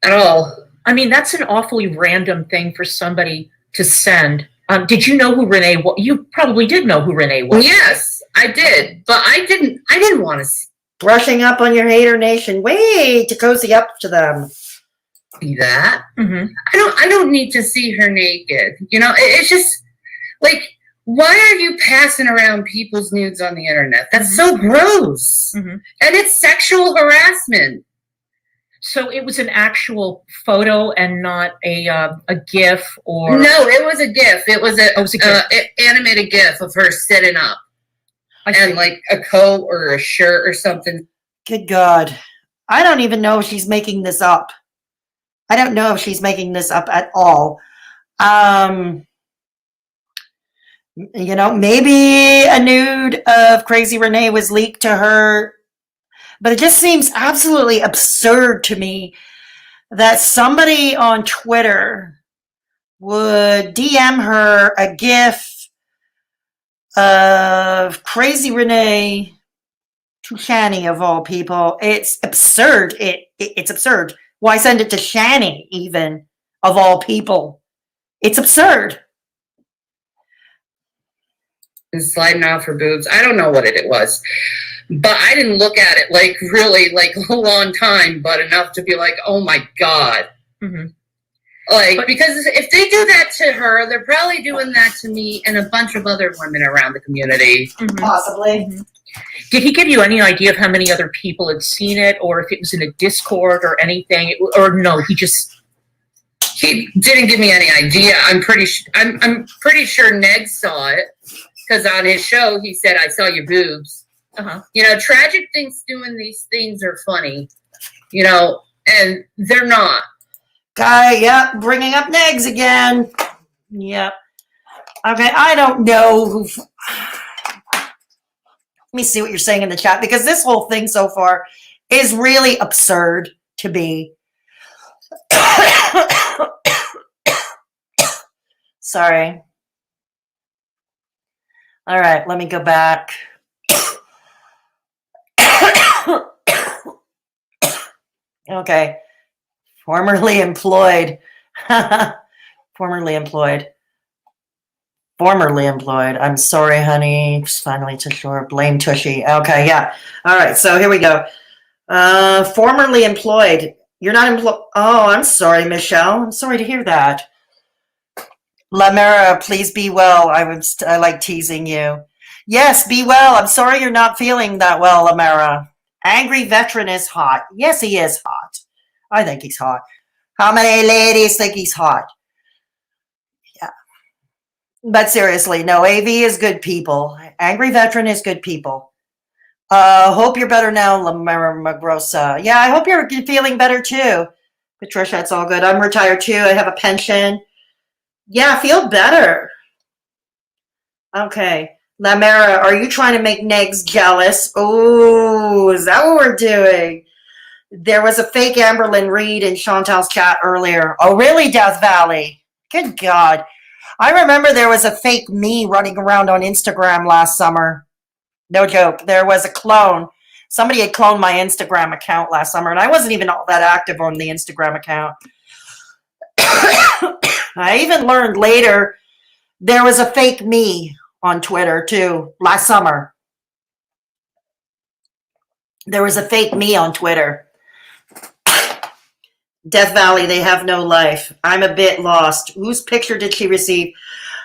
At all. I mean, that's an awfully random thing for somebody to send. Did you know who Renee was? You probably did know who Renee was. Yes, I did. But I didn't want to Brushing up on your haydurnation. Way to cozy up to them. see that. Mm-hmm. I don't need to see her naked. It's just like, why are you passing around people's nudes on the internet? That's so gross. Mm-hmm. And it's sexual harassment. So it was an actual photo and not a GIF or... No, it was a GIF. It was a GIF. Animated GIF of her sitting up. And like a coat or a shirt or something. Good God. I don't even know if she's making this up. I don't know if she's making this up at all. Maybe a nude of Crazy Renee was leaked to her. But it just seems absolutely absurd to me that somebody on Twitter would DM her a GIF of Crazy Renee to Shanny, of all people. It's absurd. It's absurd. Why send it to Shanny, even, of all people? It's absurd. And sliding off her boobs. I don't know what it was. but I didn't look at it like really like a long time, but enough to be like, oh my God. Mm-hmm. Like, because if they do that to her, they're probably doing that to me and a bunch of other women around the community. Mm-hmm. Possibly. Mm-hmm. Did he give you any idea of how many other people had seen it, or if it was in a Discord or anything, or no? He didn't give me any idea. I'm pretty sure Ned saw it because on his show he said, "I saw your boobs." You know, Tragic thinks doing these things are funny, you know, and they're not. Guy, yep, bringing up negs again. Yep. Okay, I don't know who. Let me see what you're saying in the chat, because this whole thing so far is really absurd to me. Sorry. All right, let me go back. Okay. Formerly employed. Formerly employed. I'm sorry, honey. Just finally to shore. Blame Tushy. Okay, yeah. All right, so here we go. Formerly employed. You're not employed. Oh, I'm sorry, Michelle. I'm sorry to hear that. Lamera, please be well. I like teasing you. Yes, be well. I'm sorry you're not feeling that well, Lamera. Angry veteran is hot. Yes, he is hot. I think he's hot. How many ladies think he's hot? Yeah. But seriously, no, AV is good people. Angry veteran is good people. Hope you're better now, Lamera Magrosa. Yeah, I hope you're feeling better too. Patricia, it's all good. I'm retired too. I have a pension. Yeah, feel better. Okay. Lamera, are you trying to make Negs jealous? Oh, is that what we're doing? There was a fake Amberlynn Reid in Chantal's chat earlier. Oh, really, Death Valley? Good God. I remember there was a fake me running around on Instagram last summer. No joke. There was a clone. Somebody had cloned my Instagram account last summer, and I wasn't even all that active on the Instagram account. I even learned later there was a fake me on Twitter, too, last summer. There was a fake me on Twitter. Death Valley, they have no life. I'm a bit lost. Whose picture did she receive?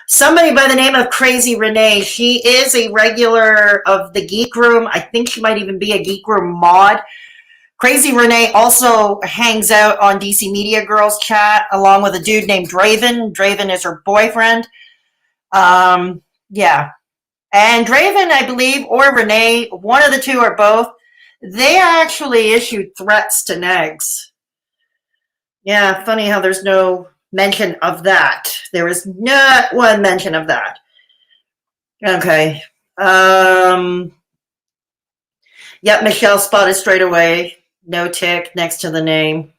Somebody by the name of Crazy Renee. She is a regular of the Geek Room. I think she might even be a Geek Room mod. Crazy Renee also hangs out on DCmediagirl's chat along with a dude named Draven. Draven is her boyfriend. Yeah. And Draven, I believe, or Renee, one of the two or both, they actually issued threats to Negs. Yeah, funny how there's no mention of that. There is not one mention of that. Okay. Yep, Michelle spotted straight away. No tick next to the name.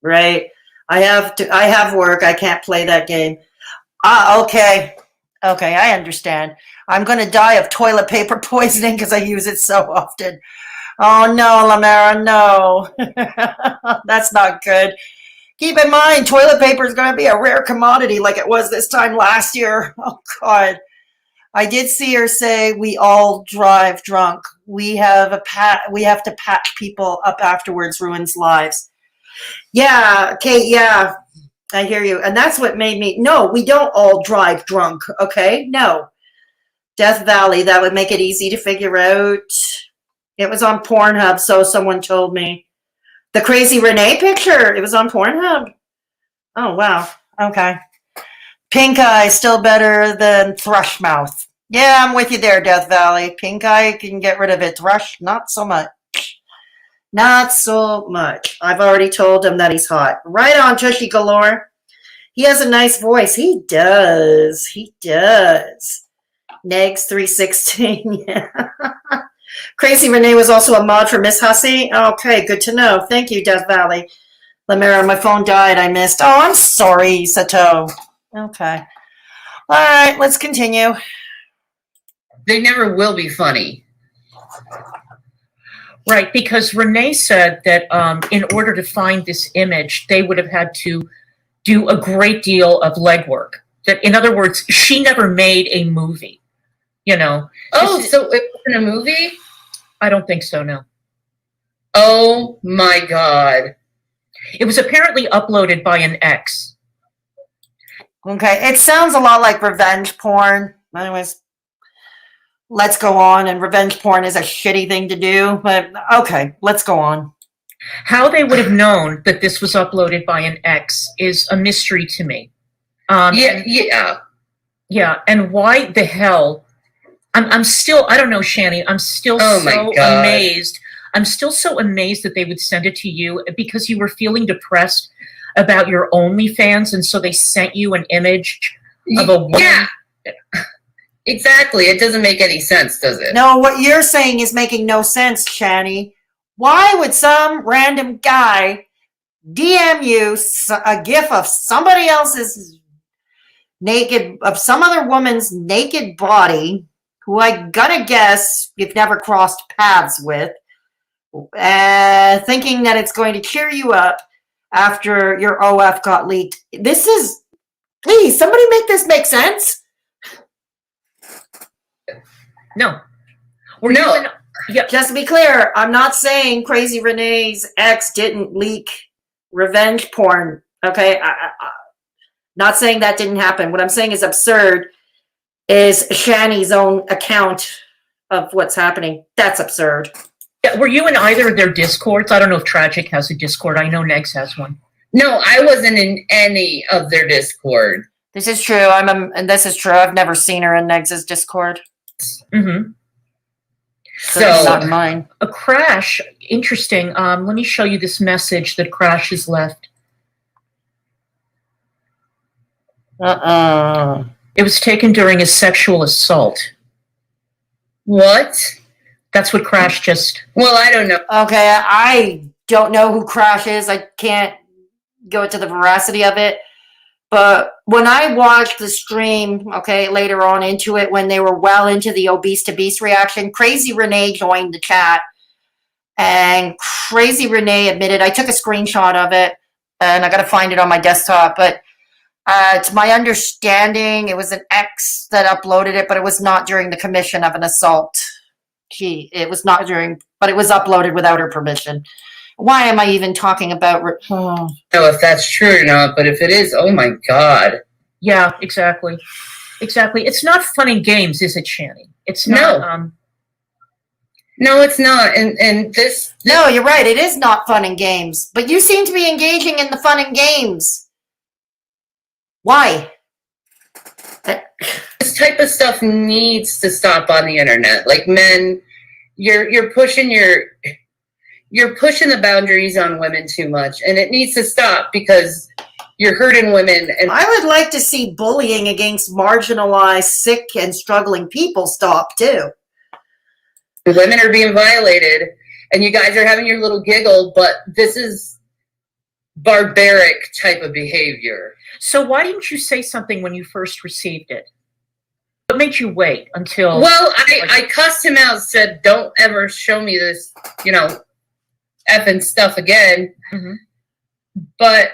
Right? I have work. I can't play that game. Okay. Okay, I understand. I'm going to die of toilet paper poisoning because I use it so often. Oh, no, Lamera, no. That's not good. Keep in mind, toilet paper is going to be a rare commodity like it was this time last year. Oh, God. I did see her say we all drive drunk. We have to patch people up afterwards, ruins lives. Yeah, Kate, yeah. I hear you. And that's what made me, no, we don't all drive drunk, okay? No. Death Valley, that would make it easy to figure out. It was on Pornhub, so someone told me. The Crazy Renee picture, it was on Pornhub. Oh, wow. Okay. Pink eye, still better than thrush mouth. Yeah, I'm with you there, Death Valley. Pink eye, can get rid of it. Thrush, not so much. Not so much. I've already told him that he's hot. Right on, Tushy Galore. He has a nice voice. He does. He does. Negs 316. Yeah. Crazy Renee was also a mod for Miss Hussey. Okay, good to know. Thank you, Death Valley. Lamera, my phone died. I missed. Oh, I'm sorry, Sato. Okay. All right, let's continue. They never will be funny. Right, because Renee said that in order to find this image, they would have had to do a great deal of legwork. That, in other words, she never made a movie, you know. Oh, so it wasn't a movie? I don't think so, no. Oh my God. It was apparently uploaded by an ex. Okay, it sounds a lot like revenge porn. Anyways, let's go on. And revenge porn is a shitty thing to do, but okay, let's go on. How they would have known that this was uploaded by an ex is a mystery to me. Yeah, and why the hell? I'm still, I don't know, Shanny, I'm still so amazed. I'm still so amazed that they would send it to you because you were feeling depressed about your OnlyFans, and so they sent you an image of a woman. Yeah, exactly. It doesn't make any sense, does it? No, what you're saying is making no sense, Shanny. Why would some random guy DM you a gif of somebody else's naked, of some other woman's naked body, who I gotta guess you've never crossed paths with, thinking that it's going to cheer you up after your OF got leaked? This is, please, somebody make this make sense. No. Yeah. Just to be clear, I'm not saying Crazy Renee's ex didn't leak revenge porn. Okay, not saying that didn't happen. What I'm saying is absurd is Shanny's own account of what's happening. That's absurd. Yeah, were you in either of their Discords? I don't know if Tragic has a Discord. I know Negs has one. No, I wasn't in any of their Discord. This is true. And this is true. I've never seen her in Negs' Discord. Mm-hmm. So not mine. A Crash, interesting. Let me show you this message that Crash has left. It was taken during a sexual assault. What? That's what Crash just... Well, I don't know. Okay, I don't know who Crash is. I can't go into the veracity of it. But when I watched the stream, okay, later on into it, when they were well into the obese to beast reaction, Crazy Renee joined the chat. And Crazy Renee admitted, I took a screenshot of it, and I got to find it on my desktop. But to my understanding, it was an ex that uploaded it, but it was not during the commission of an assault. It was not during, but it was uploaded without her permission. Why am I even talking about? I don't know if that's true or not, but if it is, oh my God. Yeah, exactly. Exactly. It's not fun and games, is it, Shanny? It's not. No, it's not. And this. No, you're right. It is not fun and games. But you seem to be engaging in the fun and games. Why? This type of stuff needs to stop on the internet. Like, men, you're pushing the boundaries on women too much, and it needs to stop because you're hurting women. And I would like to see bullying against marginalized, sick, and struggling people stop too. Women are being violated, and you guys are having your little giggle, but this is barbaric type of behavior. So why didn't you say something when you first received it? What made you wait until... Well, I cussed him out, said, don't ever show me this, effing stuff again. Mm-hmm. But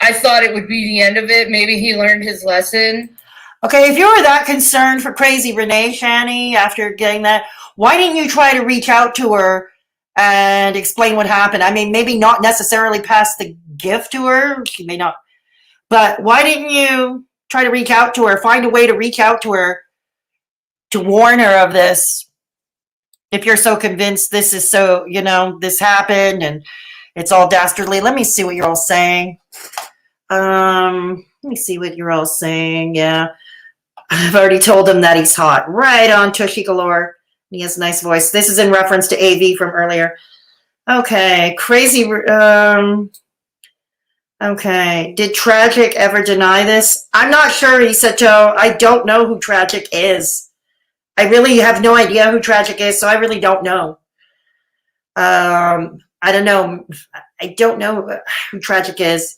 I thought it would be the end of it. Maybe he learned his lesson. Okay, if you were that concerned for Crazy Renee, Shanny, after getting that, why didn't you try to reach out to her and explain what happened? I mean, maybe not necessarily pass the gift to her. She may not. But why didn't you try to reach out to her, find a way to reach out to her to warn her of this? If you're so convinced this is so, this happened and it's all dastardly. Let me see what you're all saying. Let me see what you're all saying. Yeah. I've already told him that he's hot. Right on, Tushy Galore. He has a nice voice. This is in reference to AV from earlier. Okay. Crazy. Okay. Did Tragic ever deny this? I'm not sure, Isato. I don't know who Tragic is. I really have no idea who Tragic is, so I really don't know. I don't know. I don't know who Tragic is.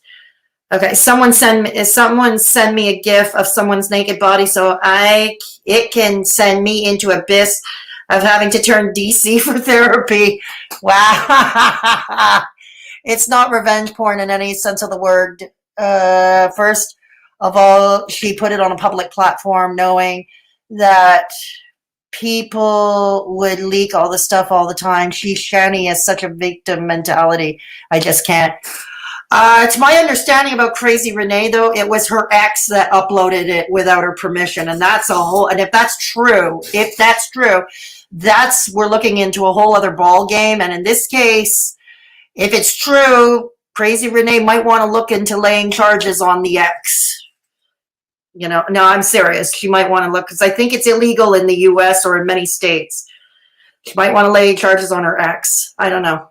Okay, someone send me a GIF of someone's naked body so it can send me into abyss of having to turn DC for therapy. Wow. It's not revenge porn in any sense of the word. First of all, she put it on a public platform knowing that people would leak all the stuff all the time. Shanny has such a victim mentality. I just can't. It's my understanding about Crazy Renee, though, it was her ex that uploaded it without her permission. And that's a whole, and if that's true, we're looking into a whole other ball game. And in this case, if it's true, Crazy Renee might want to look into laying charges on the ex. You know, no, I'm serious. She might want to look, because I think it's illegal in the US or in many states. She might want to lay charges on her ex. I don't know.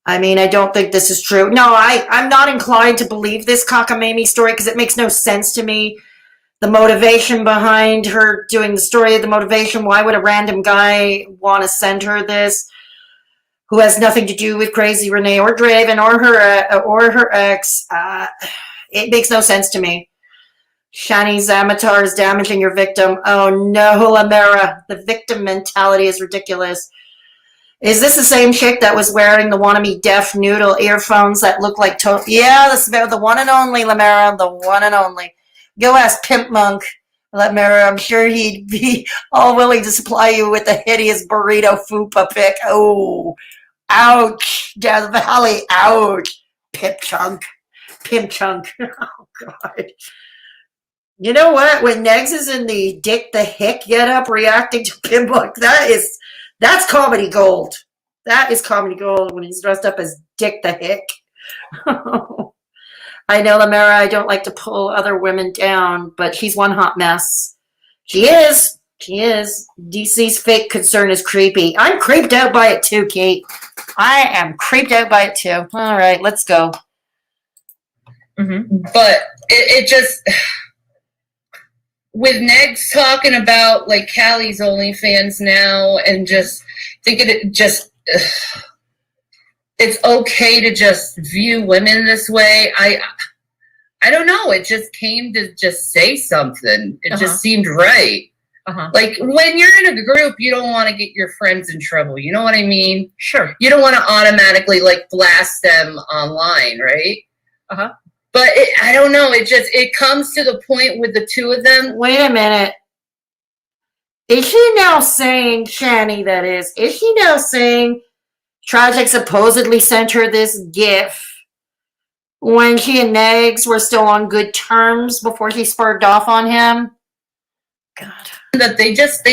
I mean, I don't think this is true. No, I'm not inclined to believe this cockamamie story because it makes no sense to me. The motivation behind her doing the story, the motivation, why would a random guy want to send her this who has nothing to do with Crazy Renee or Draven or her ex? It makes no sense to me. Shani Zamatar is damaging your victim. Oh no, Lamera. The victim mentality is ridiculous. Is this the same chick that was wearing the wannabe deaf noodle earphones that look like yeah, this is the one and only, Lamera, the one and only. Go ask Pimp Monk, Lamera. I'm sure he'd be all willing to supply you with the hideous burrito fupa pic. Oh, ouch, Death Valley, ouch. Pimp Chunk. Oh, God. You know what? When Negs is in the Dick the Hick get up reacting to Pimp Monk, that's comedy gold. That is comedy gold when he's dressed up as Dick the Hick. I know, Lamera, I don't like to pull other women down, but she's one hot mess. She is. DC's fake concern is creepy. I'm creeped out by it too, Kate. I am creeped out by it too. All right, let's go. Mm-hmm. But it just... with Negs talking about like Callie's OnlyFans now and just thinking it's okay to just view women this way. I don't know. It just came to just say something. It just seemed right. Like when you're in a group, you don't want to get your friends in trouble. You know what I mean? Sure. You don't want to automatically like blast them online, right? But I don't know. It comes to the point with the two of them. Wait a minute. Is she now saying, Shanny, that is she now saying Tragic supposedly sent her this GIF when she and Negs were still on good terms before she spurred off on him? God. That they just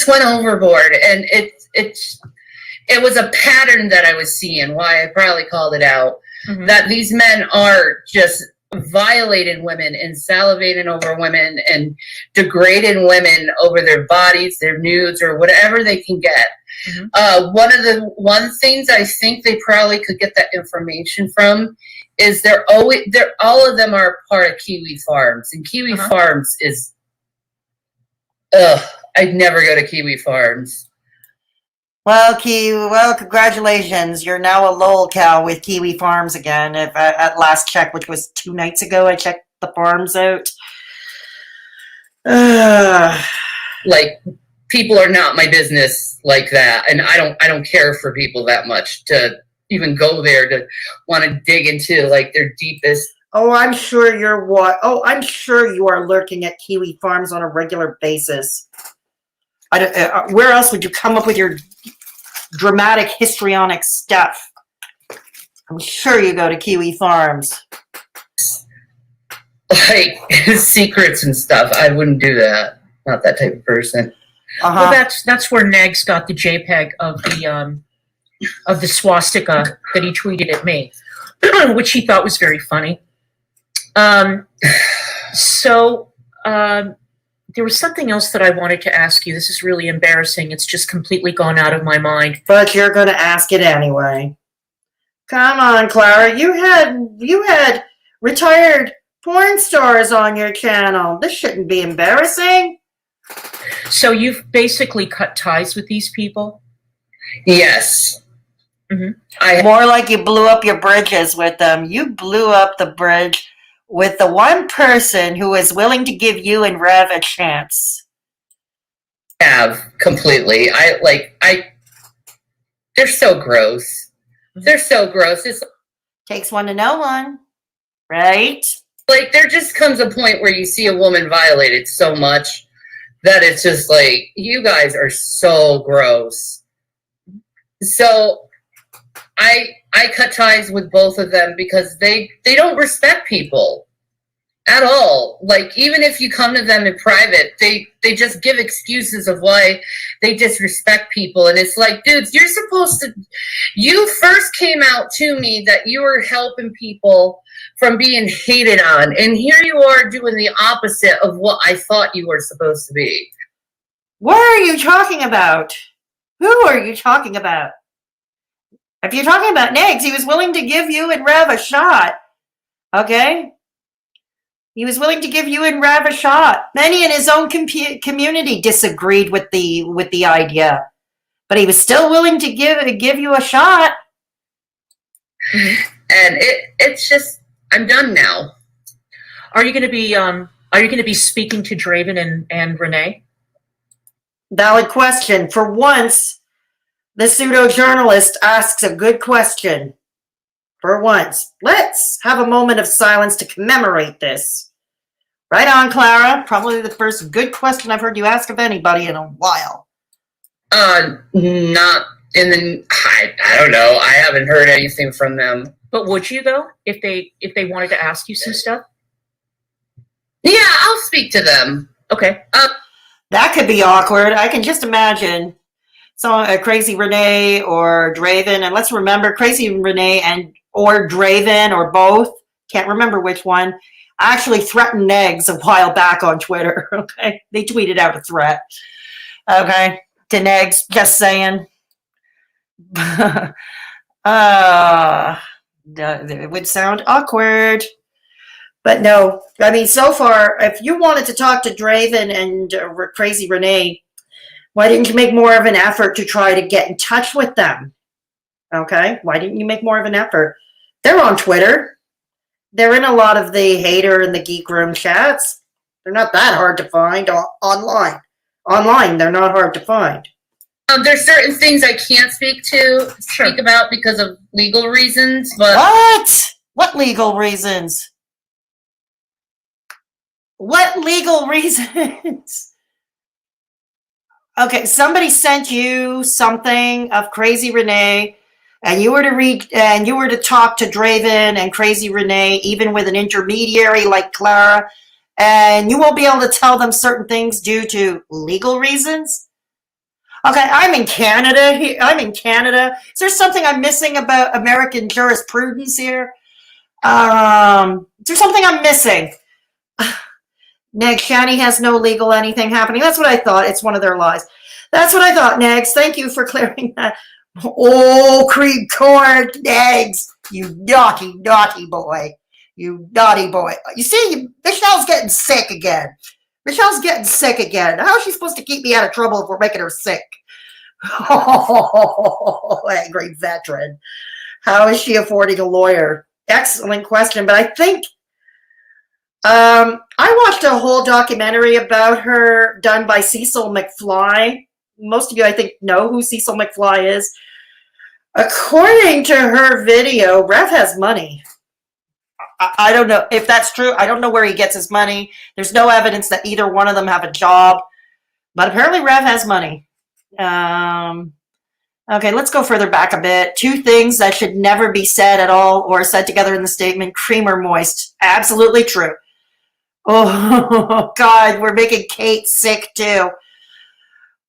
went overboard, and it was a pattern that I was seeing, why I probably called it out, that these men are just violating women and salivating over women and degrading women over their bodies, their nudes, or whatever they can get. One things I think they probably could get that information from is all of them are part of Kiwi Farms, and Kiwi Farms is, I'd never go to Kiwi Farms. Well, congratulations. You're now a lolcow with Kiwi Farms again. If at last check, which was 2 nights ago, I checked the farms out. Like, people are not my business like that, and I don't care for people that much to even go there to want to dig into like their deepest. Oh, I'm sure I'm sure you are lurking at Kiwi Farms on a regular basis. Where else would you come up with your dramatic histrionic stuff? I'm sure you go to Kiwi Farms. Like secrets and stuff. I wouldn't do that. Not that type of person. Well, that's where Negs got the JPEG of the swastika that he tweeted at me, which he thought was very funny. There was something else that I wanted to ask you. This is really embarrassing. It's just completely gone out of my mind. But you're going to ask it anyway. Come on, Clara. You had retired porn stars on your channel. This shouldn't be embarrassing. So you've basically cut ties with these people? Yes. More like you blew up your bridges with them. You blew up the bridge with the one person who is willing to give you and Rev a chance. Have completely. They're so gross. They're so gross. It takes one to know one, right? Like, there just comes a point where you see a woman violated so much that it's just like, you guys are so gross. So I cut ties with both of them because they don't respect people at all. Like, even if you come to them in private, they just give excuses of why they disrespect people. And it's like, dudes, you're supposed to, you first came out to me that you were helping people from being hated on, and here you are doing the opposite of what I thought you were supposed to be. What are you talking about? Who are you talking about? If you're talking about Negs, he was willing to give you and Rev a shot. Okay? He was willing to give you and Rev a shot. Many in his own community disagreed with the idea, but he was still willing to give you a shot. And it's just, I'm done now. Are you going to be speaking to Draven and Renee? Valid question. For once, the pseudo-journalist asks a good question. For once. Let's have a moment of silence to commemorate this. Right on, Clara. Probably the first good question I've heard you ask of anybody in a while. Not in the, I don't know. I haven't heard anything from them. But would you, though, if they wanted to ask you some stuff? Yeah, I'll speak to them. Okay. That could be awkward. I can just imagine Crazy Renee or Draven. And let's remember, Crazy Renee or Draven or both, can't remember which one, actually threatened Negs a while back on Twitter. Okay. They tweeted out a threat. Okay. To Negs, just saying. It would sound awkward. But no, I mean, so far, if you wanted to talk to Draven and Crazy Renee, why didn't you make more of an effort to try to get in touch with them? Okay? Why didn't you make more of an effort? They're on Twitter. They're in a lot of the Haydur and the Geek Room chats. They're not that hard to find online. Online, they're not hard to find. There's certain things I can't speak about because of legal reasons, but... What? What legal reasons? What legal reasons? Okay, somebody sent you something of Crazy Renee, and you were to read, and you were to talk to Draven and Crazy Renee, even with an intermediary like Clara, and you won't be able to tell them certain things due to legal reasons. Okay, I'm in Canada. Is there something I'm missing about American jurisprudence here? Is there something I'm missing? Negs, Shanny has no legal anything happening. That's what I thought. It's one of their lies. That's what I thought, Negs. Thank you for clearing that. Oh, cream corn, Negs. You naughty, naughty boy. You naughty boy. You see, Michelle's getting sick again. Michelle's getting sick again. How is she supposed to keep me out of trouble if we're making her sick? Oh, angry veteran. How is she affording a lawyer? Excellent question, but I think I watched a whole documentary about her done by Cecil McFly. Most of you, I think, know who Cecil McFly is. According to her video, Rev has money. I don't know if that's true. I don't know where he gets his money. There's no evidence that either one of them have a job. But apparently Rev has money. Okay, let's go further back a bit. Two things that should never be said at all or said together in the statement. Cream or moist. Absolutely true. Oh, God, we're making Kate sick, too.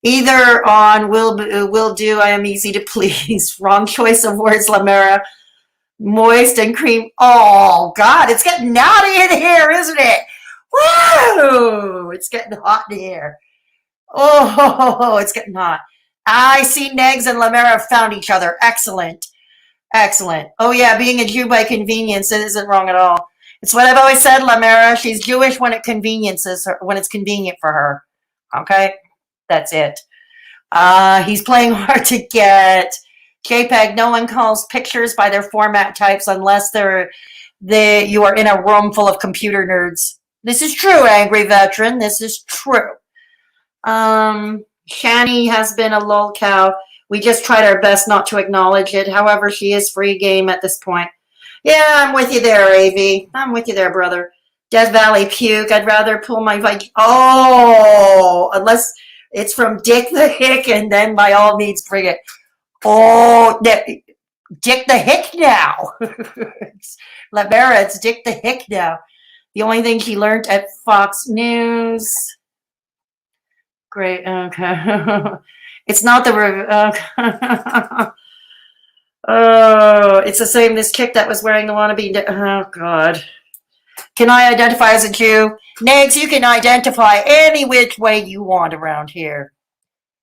Either on will do, I am easy to please. Wrong choice of words, Lamera. Moist and cream. Oh, God, it's getting naughty in here, isn't it? Woo! It's getting hot in here. Oh, it's getting hot. I see Negs and Lamera have found each other. Excellent. Excellent. Oh, yeah, being a Jew by convenience isn't wrong at all. It's what I've always said, Lamera. She's Jewish when it's convenient for her. Okay? That's it. He's playing hard to get. JPEG, no one calls pictures by their format types unless you are in a room full of computer nerds. This is true, angry veteran. This is true. Shanny has been a lol cow. We just tried our best not to acknowledge it. However, she is free game at this point. Yeah, I'm with you there, AV. I'm with you there, brother. Death Valley puke. I'd rather pull my Oh, unless it's from Dick the Hick, and then by all means bring it. Oh, Dick the Hick now. Lamera, it's Dick the Hick now. The only thing he learned at Fox News. Great. Okay. It's not the. Oh, it's the same. This kick that was wearing the wannabe. Oh, God. Can I identify as a Jew? Nags, you can identify any which way you want around here.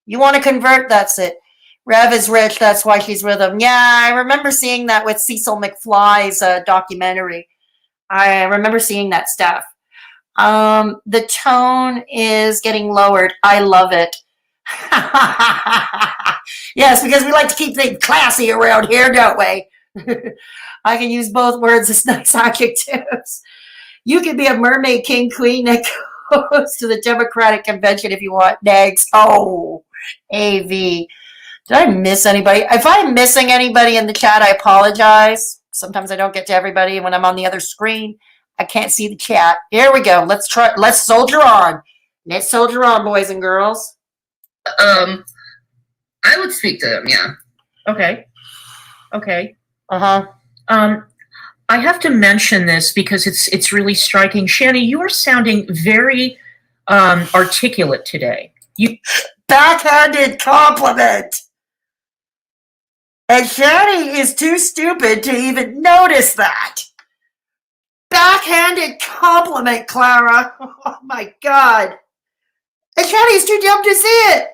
You want to convert? That's it. Rev is rich. That's why she's with him. Yeah, I remember seeing that with Cecil McFly's documentary. I remember seeing that stuff. The tone is getting lowered. I love it. Yes, because we like to keep things classy around here, don't we? I can use both words as nice adjectives. You can be a mermaid king queen that goes to the Democratic convention if you want. Next. Oh, AV. Did I miss anybody? If I'm missing anybody in the chat, I apologize. Sometimes I don't get to everybody when I'm on the other screen. I can't see the chat. Here we go. Let's try. Let's soldier on. Let's soldier on, boys and girls. I would speak to them. Yeah. Okay. Uh-huh. I have to mention this because it's really striking. Shanny, you are sounding very articulate today. You Backhanded compliment. And Shanny is too stupid to even notice that. Backhanded compliment, Clara. Oh my God. And Shanny's too dumb to see it.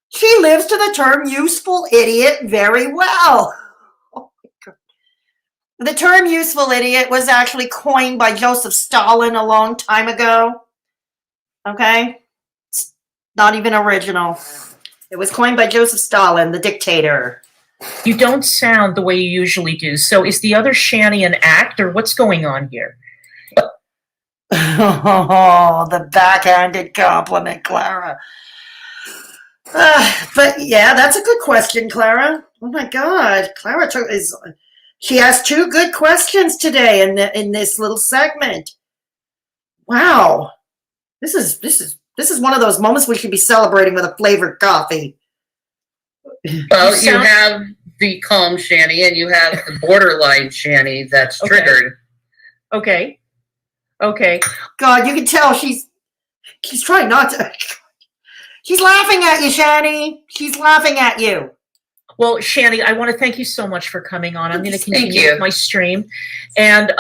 She lives to the term useful idiot very well. Oh my God. The term useful idiot was actually coined by Joseph Stalin a long time ago. Okay? It's not even original. It was coined by Joseph Stalin, the dictator. You don't sound the way you usually do. So is the other Shanny an act, or what's going on here? Oh, the backhanded compliment, Clara. But yeah, that's a good question, Clara. Oh my God, Clara she asked two good questions today in this little segment. Wow, this is one of those moments we should be celebrating with a flavored coffee. Well, you have the calm Shanny, and you have the borderline Shanny that's triggered. Okay. God, you can tell she's trying not to. She's laughing at you, Shanny. She's laughing at you. Well, Shanny, I want to thank you so much for coming on. I'm going to Thank continue you. with my stream. And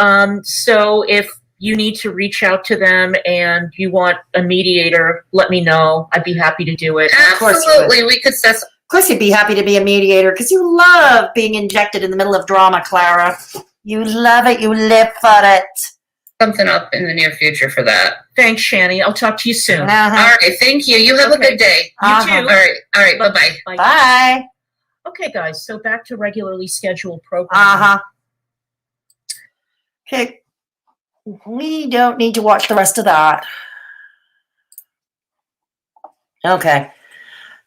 so if you need to reach out to them and you want a mediator, let me know. I'd be happy to do it. Absolutely. We could set. Of course you'd be happy to be a mediator because you love being injected in the middle of drama, Clara. You love it. You live for it. Something up in the near future for that. Thanks, Shanny. I'll talk to you soon. All right. Thank you. You have a good day. You too. All right. Bye-bye. Bye. Okay, guys. So back to regularly scheduled programming. Okay. We don't need to watch the rest of that. Okay.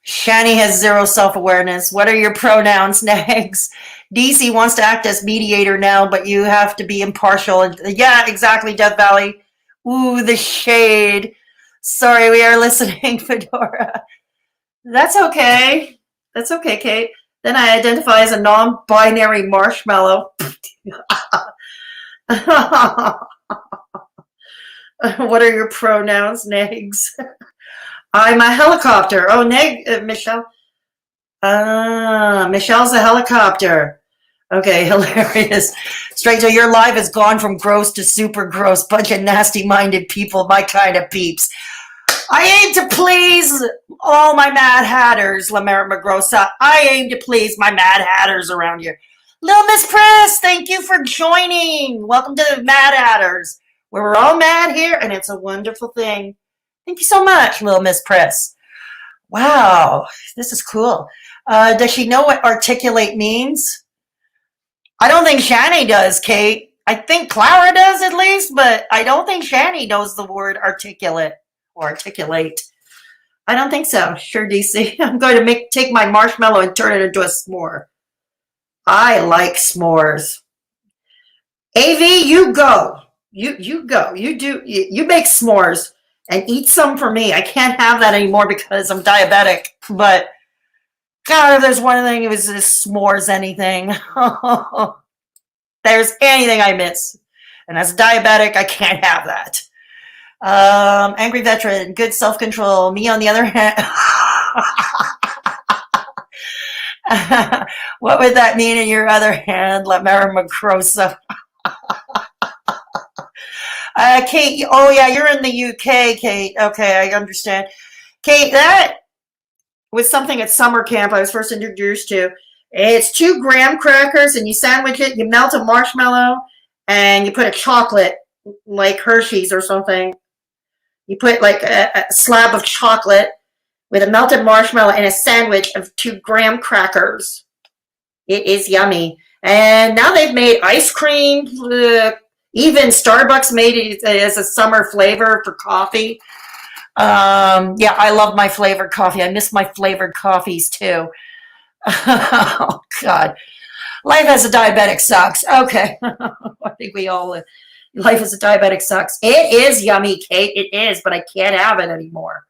Shanny has zero self-awareness. What are your pronouns, Nags? DC wants to act as mediator now, but you have to be impartial. Yeah, exactly, Death Valley. Ooh, the shade. Sorry, we are listening, Fedora. That's okay. That's okay, Kate. Then I identify as a non-binary marshmallow. What are your pronouns, Nags? I'm a helicopter. Oh, Michelle. Michelle's a helicopter. Okay, hilarious. Straight to your live has gone from gross to super gross. Bunch of nasty-minded people, my kind of peeps. I aim to please all my Mad Hatters, Lamera Magrosa. I aim to please my Mad Hatters around here. Little Miss Press, thank you for joining. Welcome to the Mad Hatters, where we're all mad here, and it's a wonderful thing. Thank you so much, Little Miss Press. Wow, this is cool. Does she know what articulate means? I don't think Shanny does, Kate. I think Clara does at least, but I don't think Shanny knows the word articulate or articulate. I don't think so. Sure, DC. I'm going to take my marshmallow and turn it into a s'more. I like s'mores. AV, you go. you go. You make s'mores and eat some for me. I can't have that anymore because I'm diabetic. But God, if there's one thing, it was this s'mores anything. There's anything I miss. And as a diabetic, I can't have that. Angry veteran, good self-control. Me, on the other hand, what would that mean in your other hand, Lamera Macrosa? Kate, oh yeah, you're in the UK, Kate. Okay, I understand. Kate, that was something at summer camp I was first introduced to. It's 2 graham crackers, and you sandwich it, you melt a marshmallow, and you put a chocolate, like Hershey's or something. You put like a slab of chocolate with a melted marshmallow and a sandwich of 2 graham crackers. It is yummy. And now they've made ice cream. Even Starbucks made it as a summer flavor for coffee. Yeah, I love my flavored coffee. I miss my flavored coffees too. Oh, God. Life as a diabetic sucks. Okay. I think we all, life as a diabetic sucks. It is yummy, Kate. It is, but I can't have it anymore.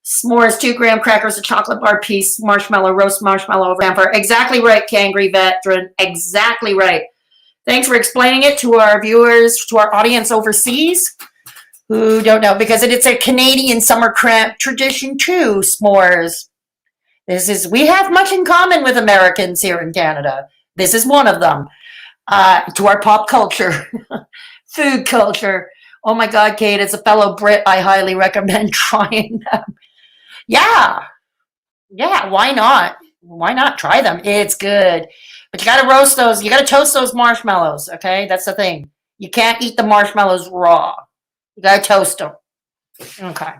S'mores, 2 graham crackers, a chocolate bar piece, marshmallow, roast marshmallow over hamper. Exactly right, Kangry Veteran. Exactly right. Thanks for explaining it to our viewers, to our audience overseas who don't know, because it's a Canadian summer camp tradition too, s'mores. We have much in common with Americans here in Canada. This is one of them. To our pop culture, food culture. Oh my God, Kate, as a fellow Brit, I highly recommend trying them. Yeah, why not? Why not try them? It's good. But you got to roast those. You got to toast those marshmallows, okay? That's the thing. You can't eat the marshmallows raw. You got to toast them. Okay.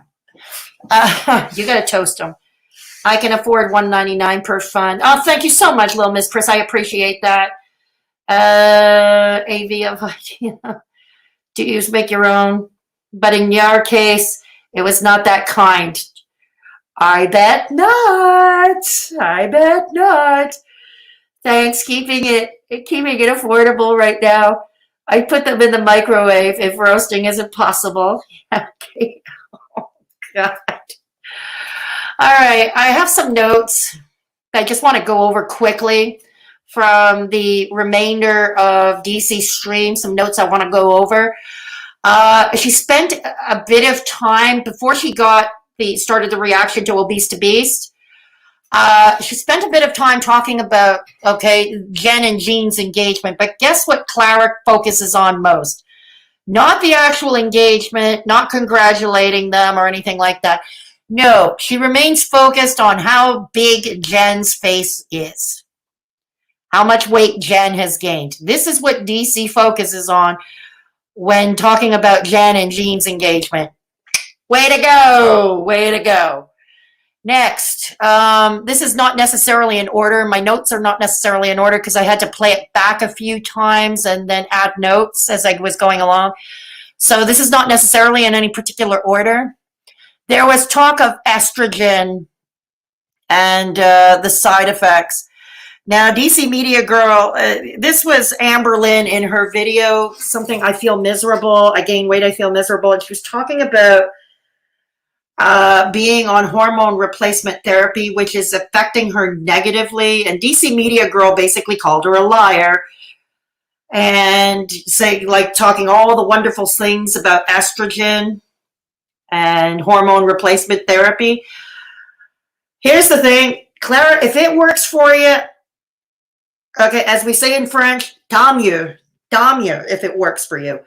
You got to toast them. I can afford $1.99 per fund. Oh, thank you so much, Little Miss Pris. I appreciate that. AV of idea. To use, make your own. But in your case, it was not that kind. I bet not. I bet not. Thanks, keeping it affordable right now. I put them in the microwave if roasting isn't possible. Okay. Oh, God. All right, I have some notes I just want to go over quickly from the remainder of DC's stream. Some notes I want to go over. She spent a bit of time before she started the reaction to Obese to Beast. She spent a bit of time talking about, Jen and Jean's engagement, but guess what Clara focuses on most? Not the actual engagement, not congratulating them or anything like that. No, she remains focused on how big Jen's face is, how much weight Jen has gained. This is what DC focuses on when talking about Jen and Jean's engagement. Way to go, way to go. Next, this is not necessarily in order. My notes are not necessarily in order because I had to play it back a few times and then add notes as I was going along. So this is not necessarily in any particular order. There was talk of estrogen and the side effects. Now, DCmediagirl, this was Amberlynn in her video, something I feel miserable. I gain weight, I feel miserable. And she was talking about being on hormone replacement therapy, which is affecting her negatively. And DCmediagirl basically called her a liar and talking all the wonderful things about estrogen and hormone replacement therapy. Here's the thing, Clara, if it works for you, okay, as we say in French, tant mieux, if it works for you.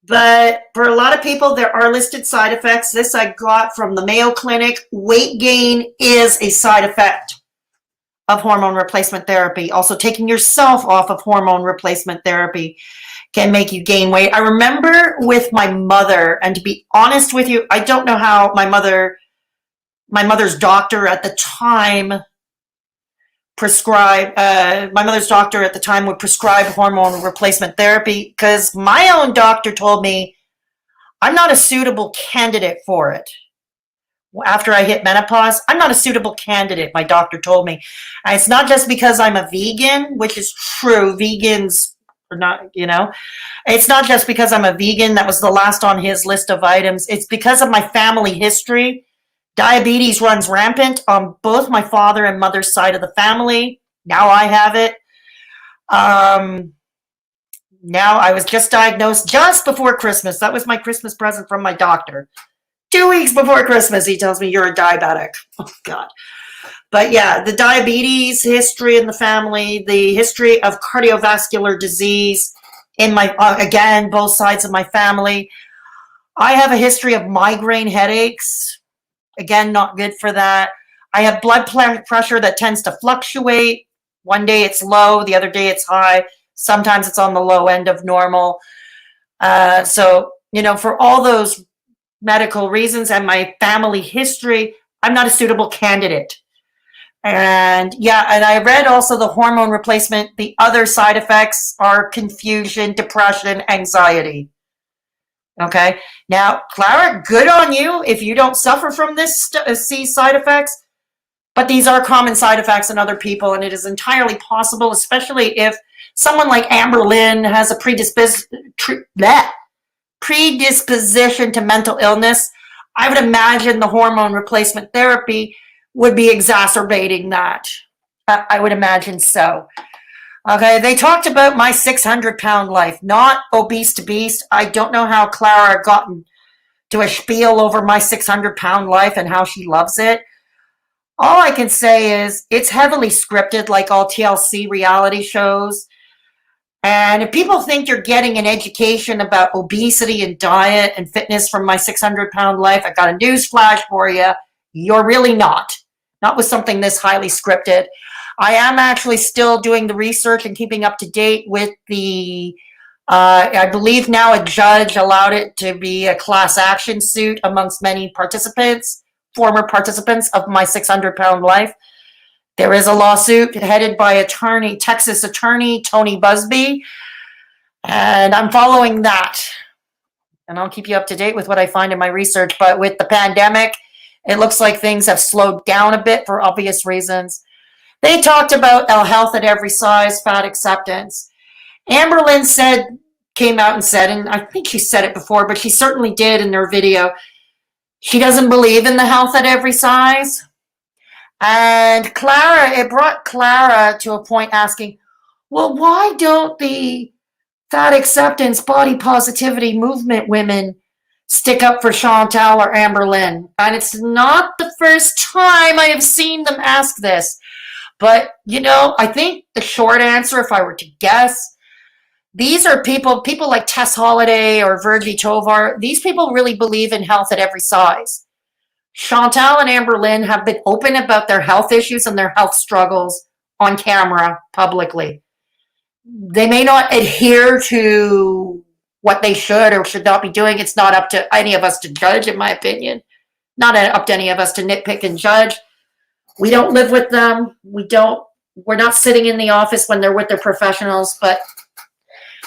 But for a lot of people, there are listed side effects. This I got from the Mayo Clinic. Weight gain is a side effect of hormone replacement therapy. Also, taking yourself off of hormone replacement therapy can make you gain weight. I remember with my mother, and to be honest with you, I don't know how my mother's doctor at the time would prescribe hormone replacement therapy, because my own doctor told me I'm not a suitable candidate for it. After I hit menopause, I'm not a suitable candidate, my doctor told me. And it's not just because I'm a vegan, which is true. Vegans or not, it's not just because I'm a vegan. That was the last on his list of items. It's because of my family history. Diabetes runs rampant on both my father and mother's side of the family. Now I have it. Now I was just diagnosed just before Christmas. That was my Christmas present from my doctor. 2 weeks before Christmas, he tells me you're a diabetic. Oh, God. But yeah, the diabetes history in the family, the history of cardiovascular disease in my, again, both sides of my family. I have a history of migraine headaches. Again, not good for that. I have blood pressure that tends to fluctuate. One day it's low, the other day it's high. Sometimes it's on the low end of normal. So, for all those medical reasons and my family history, I'm not a suitable candidate. And I read also the hormone replacement. The other side effects are confusion, depression, anxiety. Okay. Now, Clara, good on you if you don't suffer from these side effects. But these are common side effects in other people, and it is entirely possible, especially if someone like Amberlynn has a predisposition to mental illness. I would imagine the hormone replacement therapy would be exacerbating that. I would imagine so. Okay, they talked about my 600-pound life, not obese to beast. I don't know how Clara got to a spiel over my 600-pound life and how she loves it. All I can say is it's heavily scripted, like all TLC reality shows. And if people think you're getting an education about obesity and diet and fitness from my 600-pound life, I got a news flash for you. You're really not with something this highly scripted. I am actually still doing the research and keeping up to date with the, I believe now a judge allowed it to be a class action suit amongst many former participants of my 600-pound life. There is a lawsuit headed by Texas attorney Tony Busby, and I'm following that. And I'll keep you up to date with what I find in my research. But with the pandemic, it looks like things have slowed down a bit for obvious reasons. They talked about health at every size, fat acceptance. Amberlynn came out and said, and I think she said it before, but she certainly did in her video, she doesn't believe in the health at every size. And it brought Clara to a point asking, well, why don't the fat acceptance, body positivity movement women stick up for Chantal or Amberlynn? And it's not the first time I have seen them ask this. But, I think the short answer, if I were to guess, these are people like Tess Holliday or Virgie Tovar. These people really believe in health at every size. Chantal and Amberlynn have been open about their health issues and their health struggles on camera publicly. They may not adhere to what they should or should not be doing. It's not up to any of us to judge, in my opinion. Not up to any of us to nitpick and judge. We don't live with them. We're not sitting in the office when they're with their professionals, but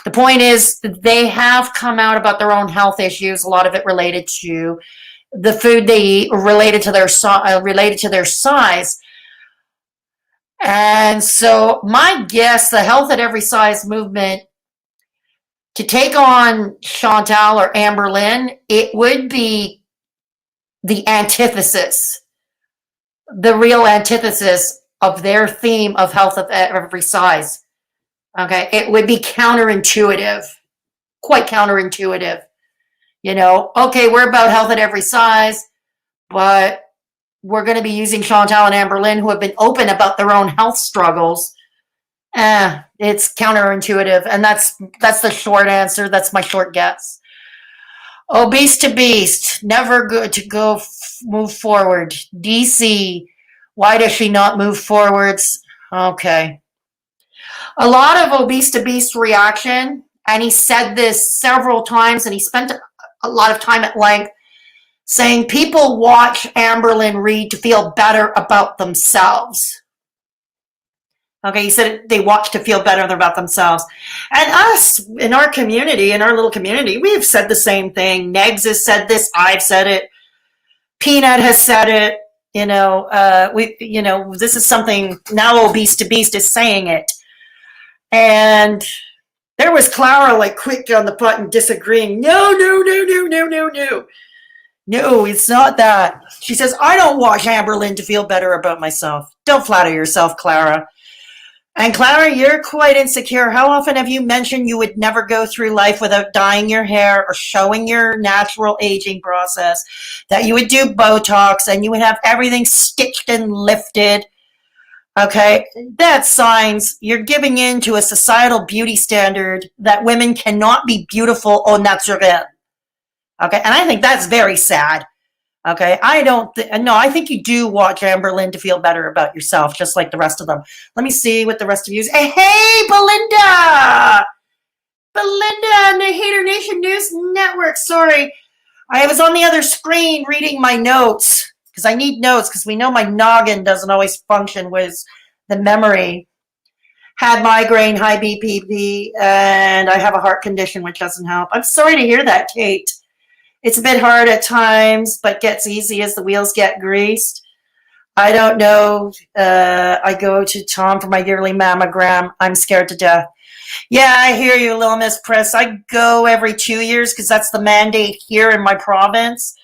the point is they have come out about their own health issues, a lot of it related to the food they eat, related to their size. And so my guess, the health at every size movement, to take on Chantal or Amberlynn, it would be the antithesis, the real antithesis of their theme of health at every size. Okay, it would be counterintuitive, quite counterintuitive. Okay, we're about health at every size, but we're going to be using Chantal and Amberlynn, who have been open about their own health struggles. It's counterintuitive, and that's the short answer. That's my short guess. Obese to beast, never good to move forward. DC, why does she not move forwards? Okay. A lot of obese to beast reaction, and he said this several times, and he spent a lot of time at length saying people watch Amberlynn Reid to feel better about themselves. Okay, he said they watch to feel better about themselves. And us, in our community, in our little community, we've said the same thing. Negs has said this. I've said it. Peanut has said it. This is something now obese to beast is saying it. And There was Clara like quick on the button disagreeing. No, no, no, no, no, no, no. No, it's not that. She says, I don't watch Amberlynn to feel better about myself. Don't flatter yourself, Clara. And Clara, you're quite insecure. How often have you mentioned you would never go through life without dyeing your hair or showing your natural aging process, that you would do Botox and you would have everything stitched and lifted? Okay, that's signs you're giving in to a societal beauty standard that women cannot be beautiful au naturel. Okay, and I think that's very sad. Okay, no, I think you do watch Amberlynn to feel better about yourself, just like the rest of them. Let me see what the rest of you say. Hey, Belinda! Belinda on the Haydurnation News Network. Sorry, I was on the other screen reading my notes because I need notes because we know my noggin doesn't always function with the memory. Had migraine, high BPP, and I have a heart condition, which doesn't help. I'm sorry to hear that, Kate. It's a bit hard at times, but gets easy as the wheels get greased. I don't know. I go to Tom for my yearly mammogram. I'm scared to death. Yeah, I hear you, Little Miss Press. I go every 2 years because that's the mandate here in my province.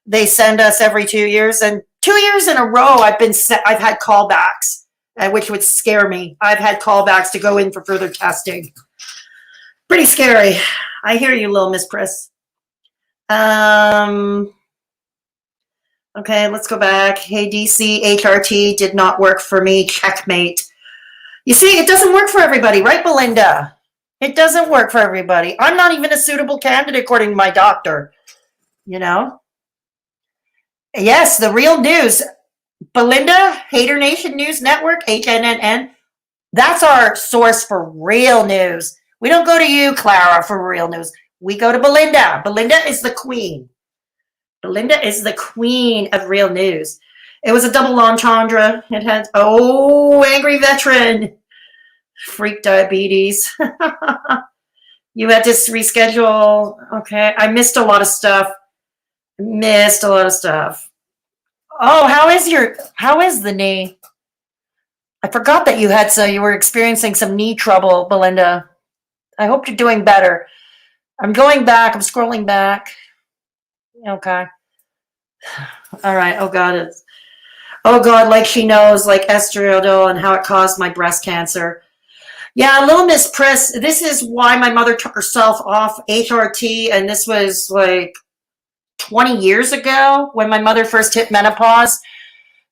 They send us every 2 years, and 2 years in a row I've had callbacks, which would scare me. I've had callbacks to go in for further testing. Pretty scary. I hear you, Little Miss Press. Okay, let's go back. Hey, DC, HRT did not work for me. Checkmate. You see, it doesn't work for everybody, right, Belinda? It doesn't work for everybody. I'm not even a suitable candidate, according to my doctor. You know? Yes, the real news. Belinda, Haydur Nation News Network, HNNN. That's our source for real news. We don't go to you, Clara, for real news. We go to Belinda. Belinda is the queen. Belinda is the queen of real news. It was a double entendre. It had, angry veteran. Freak diabetes. You had to reschedule. Okay, I missed a lot of stuff. Oh, how is the knee? I forgot that you were experiencing some knee trouble, Belinda. I hope you're doing better. I'm going back. I'm scrolling back. Okay. All right. Oh God, like she knows, like estriadol and how it caused my breast cancer. Yeah, Little Miss Press, this is why my mother took herself off HRT, and this was like 20 years ago when my mother first hit menopause.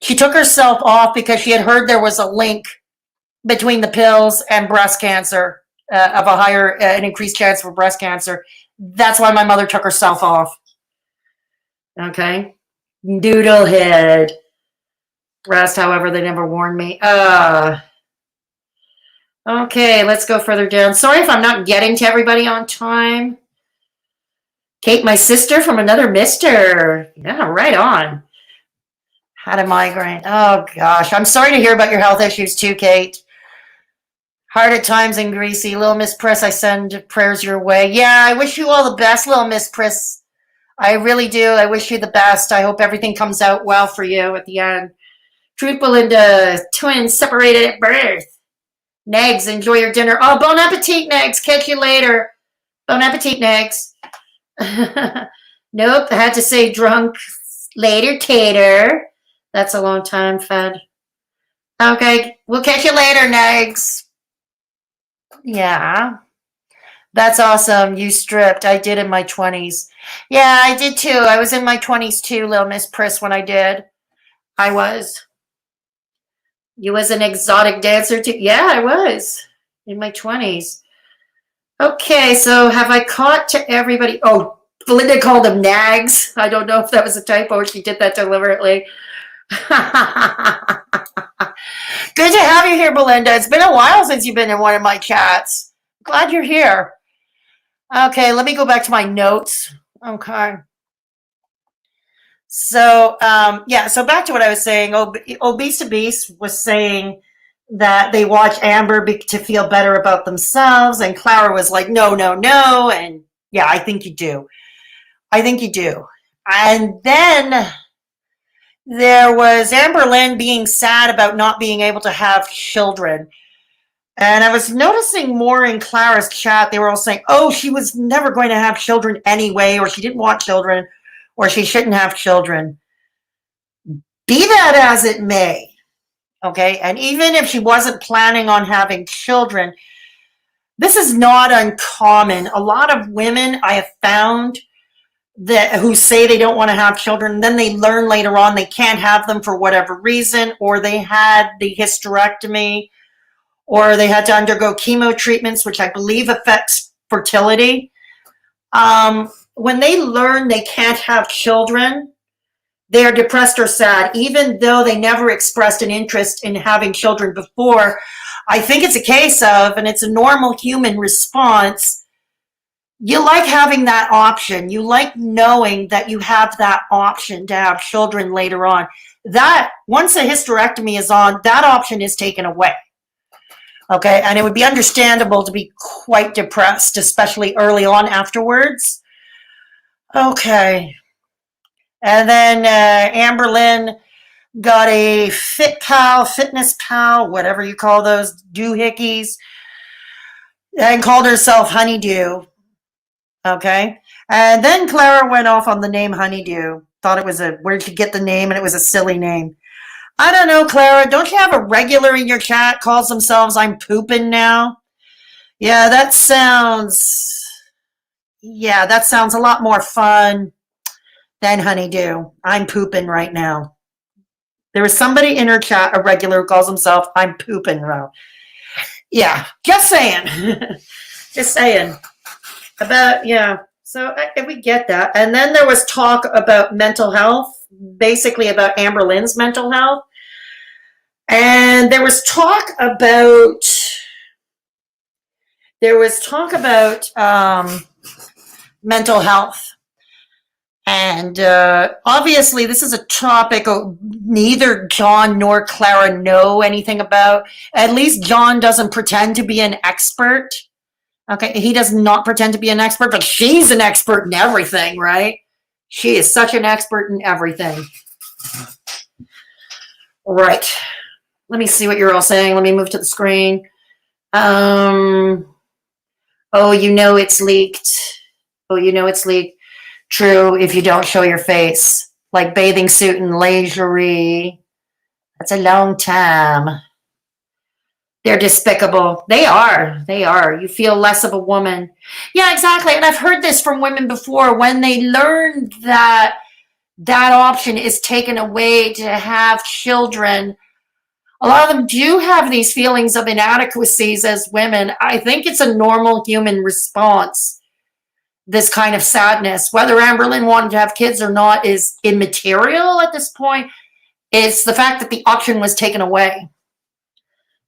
She took herself off because she had heard there was a link between the pills and breast cancer, of a higher, an increased chance for breast cancer. That's why my mother took herself off. Okay. Doodlehead. Breast, however, they never warned me. Okay, let's go further down. Sorry if I'm not getting to everybody on time. Kate, my sister from another mister. Yeah, right on. Had a migraine. Oh, gosh. I'm sorry to hear about your health issues too, Kate. Hard at times and greasy. Little Miss Press, I send prayers your way. Yeah, I wish you all the best, Little Miss Press. I really do. I wish you the best. I hope everything comes out well for you at the end. Truth, Belinda. Twins separated at birth. Negs, enjoy your dinner. Oh, bon appetit, Negs. Catch you later. Bon appetit, Negs. Nope, I had to say drunk later, Tater. That's a long time, Fed. Okay, we'll catch you later, Negs. Yeah. That's awesome. You stripped. I did in my 20s. Yeah, I did too. I was in my 20s too, Little Miss Priss, when I did. I was. You was an exotic dancer too? Yeah, I was. In my 20s. Okay, so have I caught to everybody? Oh, Belinda called them nags. I don't know if that was a typo or she did that deliberately. Good to have you here, Belinda. It's been a while since you've been in one of my chats. Glad you're here. Okay, let me go back to my notes. Okay. So, so back to what I was saying. Obese to Beast was saying that they watch Amber to feel better about themselves, and Clara was like, no, no, no, and yeah, I think you do. I think you do. And then there was Amberlynn being sad about not being able to have children. And I was noticing more in Clara's chat. They were all saying, oh, she was never going to have children anyway, or she didn't want children, or she shouldn't have children. Be that as it may, okay? And even if she wasn't planning on having children, this is not uncommon. A lot of women I have found that who say they don't want to have children, then they learn later on they can't have them for whatever reason, or they had the hysterectomy, or they had to undergo chemo treatments, which I believe affects fertility. When they learn they can't have children, they are depressed or sad, even though they never expressed an interest in having children before. I think it's a case of, and it's a normal human response, you like having that option. You like knowing that you have that option to have children later on. That, once a hysterectomy is on, that option is taken away. Okay, and it would be understandable to be quite depressed, especially early on afterwards. Okay. And then Amberlynn got a fitness pal, whatever you call those doohickeys, and called herself Honeydew. Okay. And then Clara went off on the name Honeydew. Thought it was where'd you get the name? And it was a silly name. I don't know, Clara. Don't you have a regular in your chat calls themselves I'm Poopin' now? Yeah, that sounds a lot more fun than Honeydew. I'm pooping right now. There is somebody in her chat, a regular, who calls himself I'm Poopin' now. Yeah, just saying. Just saying. So we get that. And then there was talk about mental health, basically about Amberlynn's mental health. And there was talk about mental health. And obviously this is a topic neither John nor Clara know anything about. At least John doesn't pretend to be an expert. Okay, he does not pretend to be an expert, but she's an expert in everything, right? She is such an expert in everything. Right. Let me see what you're all saying. Let me move to the screen. Oh, you know it's leaked. Oh, you know it's leaked. True, if you don't show your face. Like bathing suit and lingerie. That's a long time. They're despicable. They are. They are. You feel less of a woman. Yeah, exactly. And I've heard this from women before. When they learn that that option is taken away to have children, a lot of them do have these feelings of inadequacies as women. I think it's a normal human response, this kind of sadness. Whether Amberlynn wanted to have kids or not is immaterial at this point. It's the fact that the option was taken away.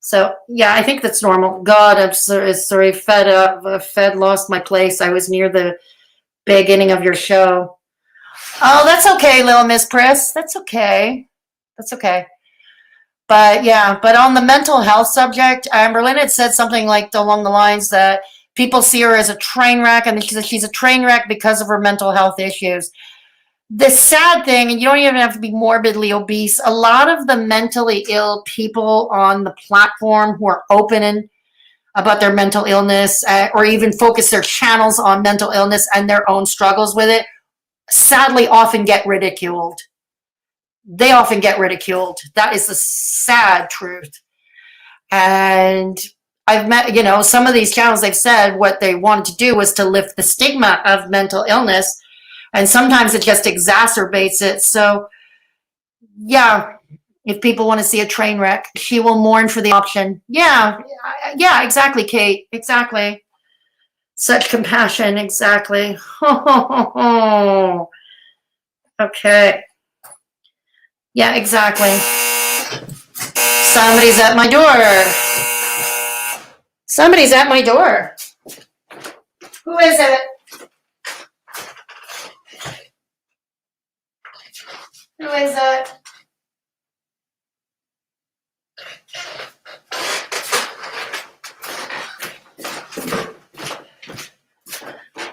So, yeah, I think that's normal. God, I'm sorry, Fed lost my place. I was near the beginning of your show. Oh, that's okay, little Miss Priss. That's okay. That's okay. But, yeah, but on the mental health subject, Amberlynn had said something like along the lines that people see her as a train wreck, and she's a train wreck because of her mental health issues. The sad thing, and you don't even have to be morbidly obese, a lot of the mentally ill people on the platform who are open about their mental illness or even focus their channels on mental illness and their own struggles with it, sadly often get ridiculed. They often get ridiculed. That is the sad truth. And I've met, some of these channels, they've said what they wanted to do was to lift the stigma of mental illness. And sometimes it just exacerbates it. So, yeah, if people want to see a train wreck, she will mourn for the option. Yeah, exactly, Kate. Exactly. Such compassion. Exactly. Okay. Yeah, exactly. Somebody's at my door. Somebody's at my door. Who is it? Who is it?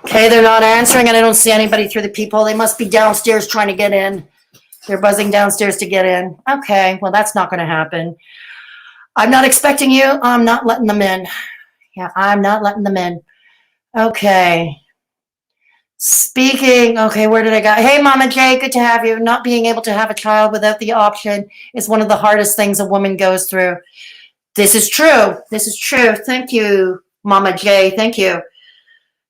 Okay, they're not answering, and I don't see anybody through the peephole. They must be downstairs trying to get in. They're buzzing downstairs to get in. Okay, well, that's not going to happen. I'm not expecting you. I'm not letting them in. Yeah, I'm not letting them in. Okay. Speaking, okay, where did I go? Hey, Mama J, good to have you. Not being able to have a child without the option is one of the hardest things a woman goes through. This is true. This is true. Thank you, Mama J. Thank you.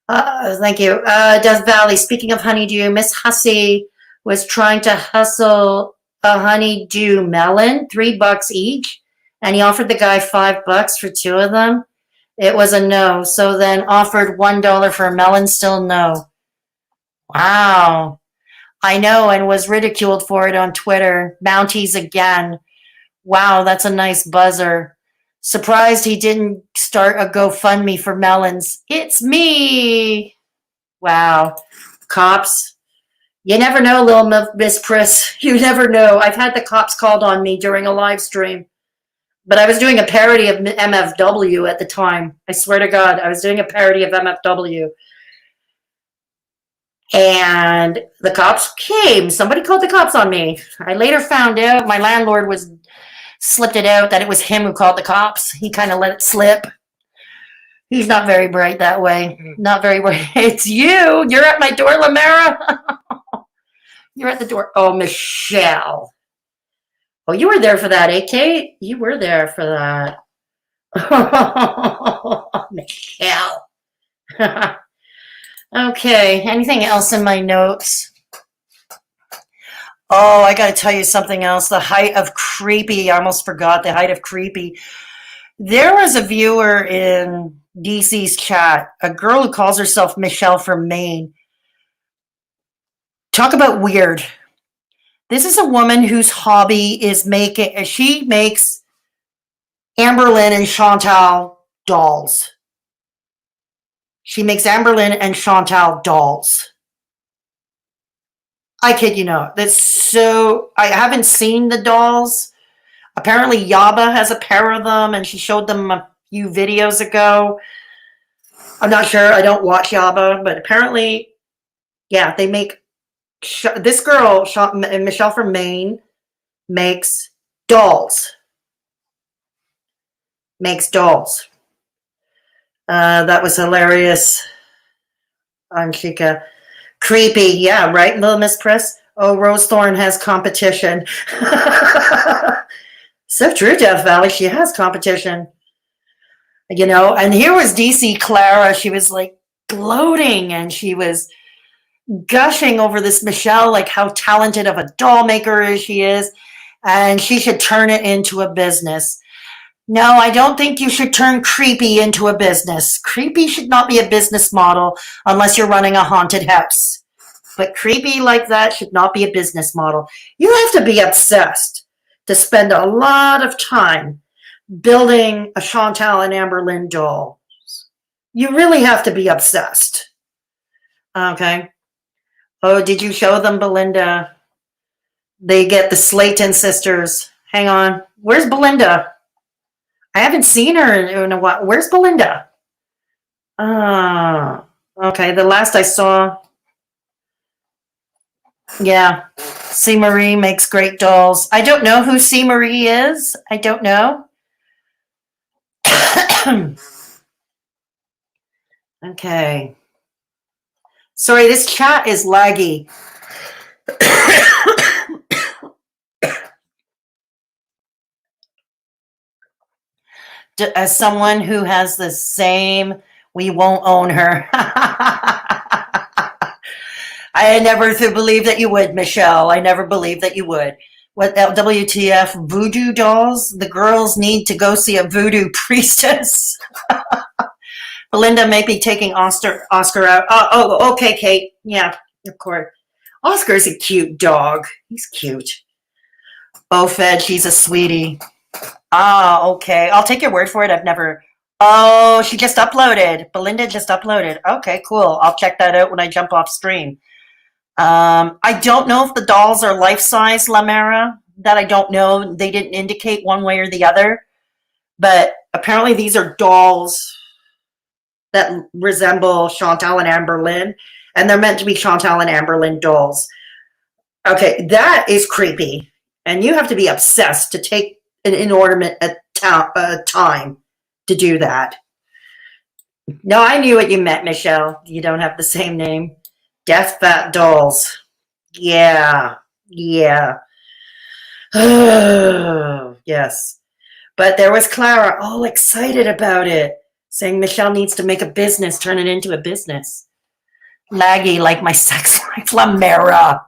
Thank you. Death Valley, speaking of honeydew, Miss Hussey was trying to hustle a honeydew melon, $3 each, and he offered the guy $5 for two of them. It was a no. So then offered $1 for a melon, still no. Wow. I know, and was ridiculed for it on Twitter. Bounties again. Wow, that's a nice buzzer. Surprised he didn't start a GoFundMe for melons. It's me. Wow. Cops. You never know, little Miss Chris. You never know. I've had the cops called on me during a live stream. But I was doing a parody of MFW at the time. I swear to God, I was doing a parody of MFW. And the cops came. Somebody called the cops on me. I later found out my landlord slipped it out that it was him who called the cops. He kind of let it slip. He's not very bright that way. Not very bright. It's you. You're at my door, Lamara. You're at the door. Oh, Michelle. Oh, you were there for that, eh, Kate? You were there for that. Oh, Michelle. Okay, anything else in my notes? Oh, I got to tell you something else. The height of creepy. I almost forgot the height of creepy. There was a viewer in DC's chat, a girl who calls herself Michelle from Maine. Talk about weird. This is a woman whose hobby is she makes Amberlynn and Chantal dolls. She makes Amberlynn and Chantal dolls. I kid you not. I haven't seen the dolls. Apparently Yaba has a pair of them and she showed them a few videos ago. I'm not sure. I don't watch Yaba, but apparently, yeah, they make this girl, Michelle from Maine, makes dolls. Makes dolls. That was hilarious. On Chica. Creepy. Yeah, right, little Miss Press? Oh, Rose Thorne has competition. So true, Death Valley. She has competition. You know, and here was DC Clara. She was like gloating and she was gushing over this Michelle, like how talented of a doll maker she is. And she should turn it into a business. No, I don't think you should turn creepy into a business. Creepy should not be a business model unless you're running a haunted house. But creepy like that should not be a business model. You have to be obsessed to spend a lot of time building a Chantal and Amberlynn doll. You really have to be obsessed. Okay. Oh, did you show them, Belinda? They get the Slayton sisters. Hang on. Where's Belinda? I haven't seen her in a while. Where's Belinda? Okay. The last I saw. Yeah. C. Marie makes great dolls. I don't know who C. Marie is. I don't know. Okay. Sorry, this chat is laggy. As someone who has the same, we won't own her. I never believed that you would, Michelle. I never believed that you would. What WTF? Voodoo dolls? The girls need to go see a voodoo priestess. Belinda may be taking Oscar out. Oh, okay, Kate. Yeah, of course. Oscar's a cute dog. He's cute. Oh, Fed, she's a sweetie. Okay. I'll take your word for it. I've never. Oh, she just uploaded. Belinda just uploaded. Okay, cool. I'll check that out when I jump off stream. I don't know if the dolls are life-size, Lamara. That I don't know. They didn't indicate one way or the other. But apparently these are dolls that resemble Chantal and Amberlynn. And they're meant to be Chantal and Amberlynn dolls. Okay, that is creepy. And you have to be obsessed to take an inordinate time to do that. No, I knew what you meant, Michelle. You don't have the same name. Death Fat Dolls. Yeah. Yes. But there was Clara all excited about it, saying Michelle needs to make a business, turn it into a business. Laggy like my sex life. La Mera.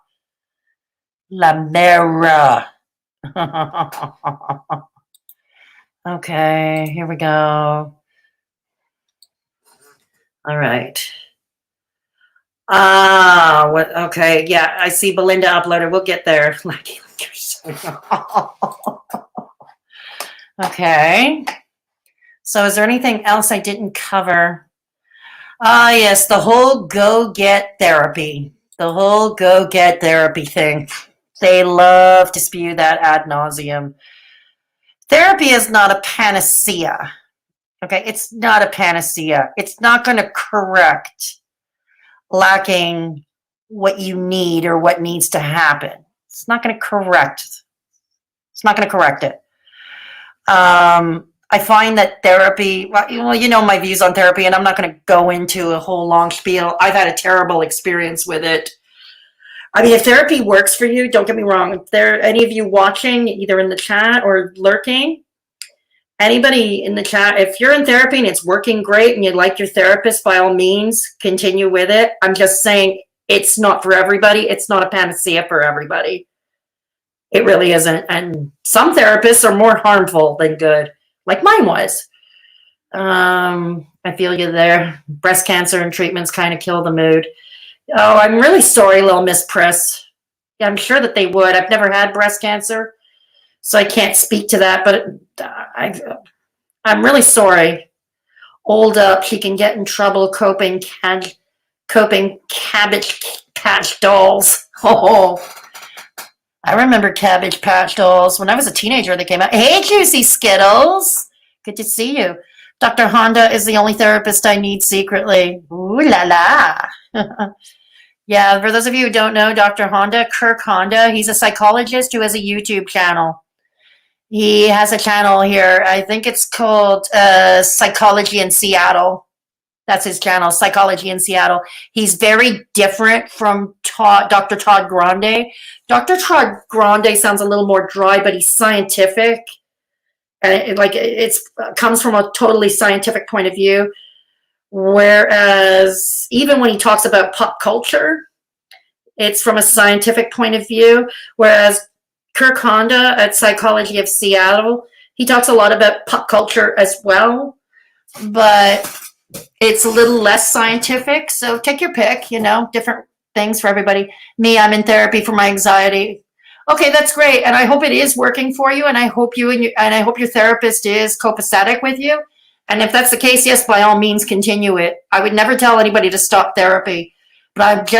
Okay, here we go. All right. Okay, yeah, I see Belinda uploaded. We'll get there. Okay. So is there anything else I didn't cover? Yes, the whole go-get therapy. The whole go-get therapy thing. They love to spew that ad nauseum. Therapy is not a panacea. Okay, it's not a panacea. It's not going to correct lacking what you need or what needs to happen. It's not going to correct. It's not going to correct it. I find that therapy, well, you know my views on therapy, and I'm not going to go into a whole long spiel. I've had a terrible experience with it. I mean, if therapy works for you, don't get me wrong. If there are any of you watching, either in the chat or lurking, anybody in the chat, if you're in therapy and it's working great and you like your therapist, by all means, continue with it. I'm just saying it's not for everybody. It's not a panacea for everybody. It really isn't. And some therapists are more harmful than good, like mine was. I feel you there. Breast cancer and treatments kind of kill the mood. Oh, I'm really sorry, little Miss Press. Yeah, I'm sure that they would. I've never had breast cancer, so I can't speak to that, but I'm really sorry. Old up, she can get in trouble coping Cabbage Patch Dolls. Oh, I remember Cabbage Patch Dolls. When I was a teenager, they came out. Hey, Juicy Skittles. Good to see you. Dr. Honda is the only therapist I need secretly. Ooh la la. Yeah, for those of you who don't know, Dr. Honda, Kirk Honda, he's a psychologist who has a YouTube channel. He has a channel here. I think it's called Psychology in Seattle. That's his channel, Psychology in Seattle. He's very different from Dr. Todd Grande. Dr. Todd Grande sounds a little more dry, but he's scientific. And it comes from a totally scientific point of view. Whereas even when he talks about pop culture, it's from a scientific point of view. Whereas Kirk Honda at Psychology of Seattle, he talks a lot about pop culture as well, but it's a little less scientific. So take your pick, different things for everybody. Me, I'm in therapy for my anxiety. Okay, that's great. And I hope it is working for you. And I hope I hope your therapist is copacetic with you. And if that's the case, yes, by all means, continue it. I would never tell anybody to stop therapy. But